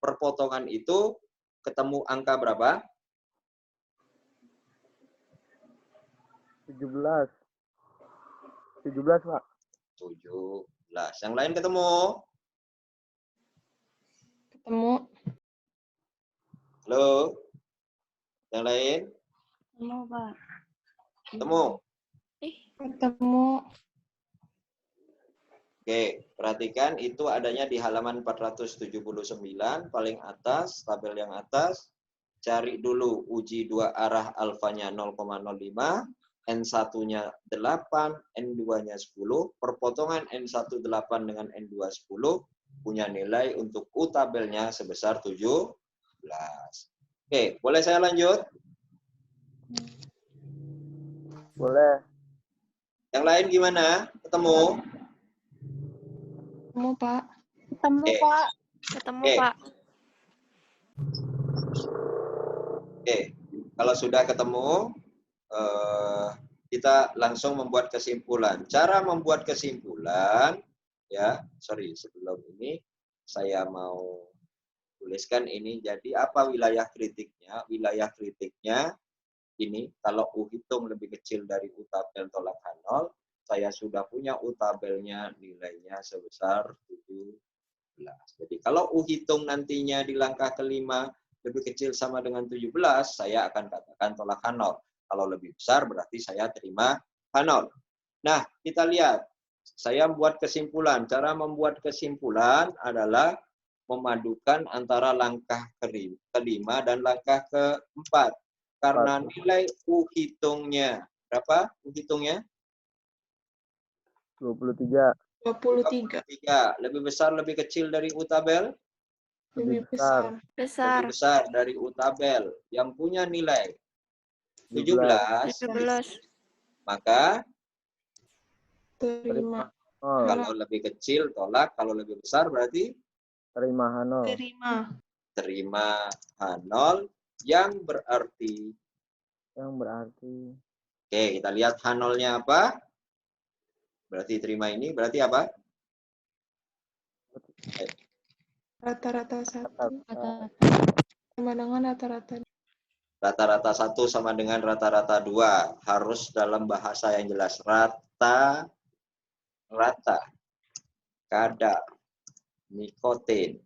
Speaker 1: Perpotongan itu ketemu angka berapa?
Speaker 8: 17, Pak.
Speaker 1: 17. Yang lain ketemu?
Speaker 12: Ketemu.
Speaker 1: Halo? Yang lain?
Speaker 10: Ketemu, Pak.
Speaker 1: Ketemu?
Speaker 12: Ketemu.
Speaker 1: Oke, perhatikan itu adanya di halaman 479, paling atas, tabel yang atas. Cari dulu uji dua arah alfanya 0,05. N1-nya 8, N2-nya 10, perpotongan N1 8 dengan N2 10 punya nilai untuk U tabelnya sebesar 17. Oke, boleh saya lanjut?
Speaker 8: Boleh.
Speaker 1: Yang lain gimana? Ketemu?
Speaker 12: Ketemu, Pak.
Speaker 6: Ketemu, Pak. Ketemu, Pak.
Speaker 1: Oke, kalau sudah ketemu, kita langsung membuat kesimpulan. Cara membuat kesimpulan, ya, sebelum ini saya mau tuliskan ini. Jadi apa wilayah kritiknya? Wilayah kritiknya ini kalau U hitung lebih kecil dari U tabel tolak H0, saya sudah punya U tabelnya, nilainya sebesar 17. Jadi kalau U hitung nantinya di langkah kelima lebih kecil sama dengan 17, saya akan katakan tolak H0. Kalau lebih besar berarti saya terima H0. Nah, kita lihat. Saya membuat kesimpulan. Cara membuat kesimpulan adalah memadukan antara langkah kelima dan langkah keempat. Karena nilai U hitungnya, berapa U hitungnya?
Speaker 12: 23.
Speaker 1: 23. Lebih besar, lebih kecil dari U tabel?
Speaker 12: Lebih besar.
Speaker 1: Lebih besar dari U tabel. Yang punya nilai 17. Maka
Speaker 12: Terima.
Speaker 1: kalau lebih kecil tolak, kalau lebih besar berarti
Speaker 8: terima H0.
Speaker 1: Terima H0 yang berarti. Oke, kita lihat H0-nya apa? Berarti terima ini berarti apa?
Speaker 12: Rata-rata 1 sama dengan rata-rata.
Speaker 1: Rata-rata 1 sama dengan rata-rata 2. Harus dalam bahasa yang jelas. Rata kadar nikotin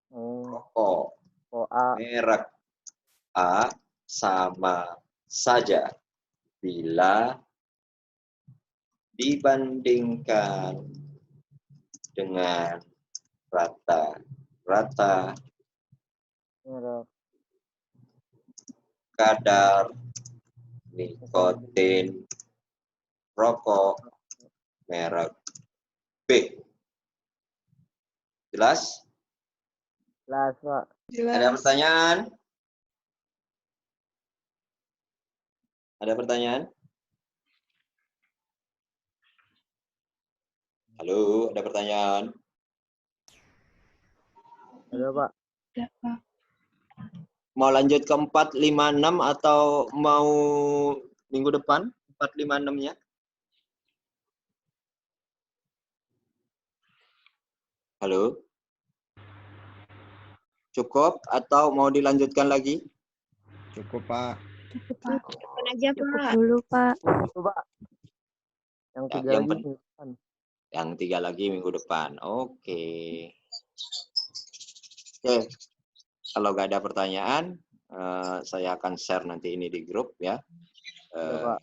Speaker 1: rokok merek A sama saja bila dibandingkan dengan rata-rata kadar nikotin rokok merek B. Jelas?
Speaker 8: Jelas, Pak.
Speaker 1: Ada pertanyaan? Ada pertanyaan? Halo, ada pertanyaan?
Speaker 8: Ada, Pak.
Speaker 1: Mau lanjut ke 4, 5, 6 atau mau minggu depan 4, 5, 6-nya? Halo? Cukup atau mau dilanjutkan lagi?
Speaker 13: Cukup, Pak.
Speaker 9: Cukup aja, Pak.
Speaker 3: Dulu, Pak.
Speaker 8: Yang
Speaker 1: Ya,
Speaker 8: tiga lagi minggu depan.
Speaker 1: Yang 3 lagi minggu depan. Oke. Oke. Kalau nggak ada pertanyaan, saya akan share nanti ini di grup ya.
Speaker 8: Pak.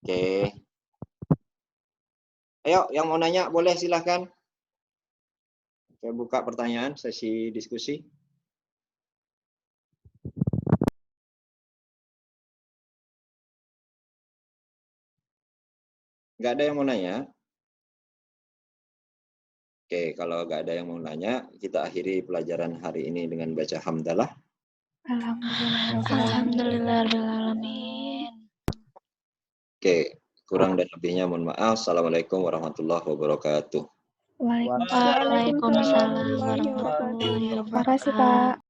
Speaker 1: Oke. Ayo, yang mau nanya boleh silahkan. Saya buka pertanyaan, sesi diskusi. Nggak ada yang mau nanya? Oke, kalau nggak ada yang mau nanya, kita akhiri pelajaran hari ini dengan baca hamdalah.
Speaker 6: Alhamdulillahirrahmanirrahim.
Speaker 1: Oke, kurang dan lebihnya mohon maaf. Assalamualaikum warahmatullahi wabarakatuh.
Speaker 6: Waalaikumsalam warahmatullahi wabarakatuh.
Speaker 12: Terima kasih, Pak.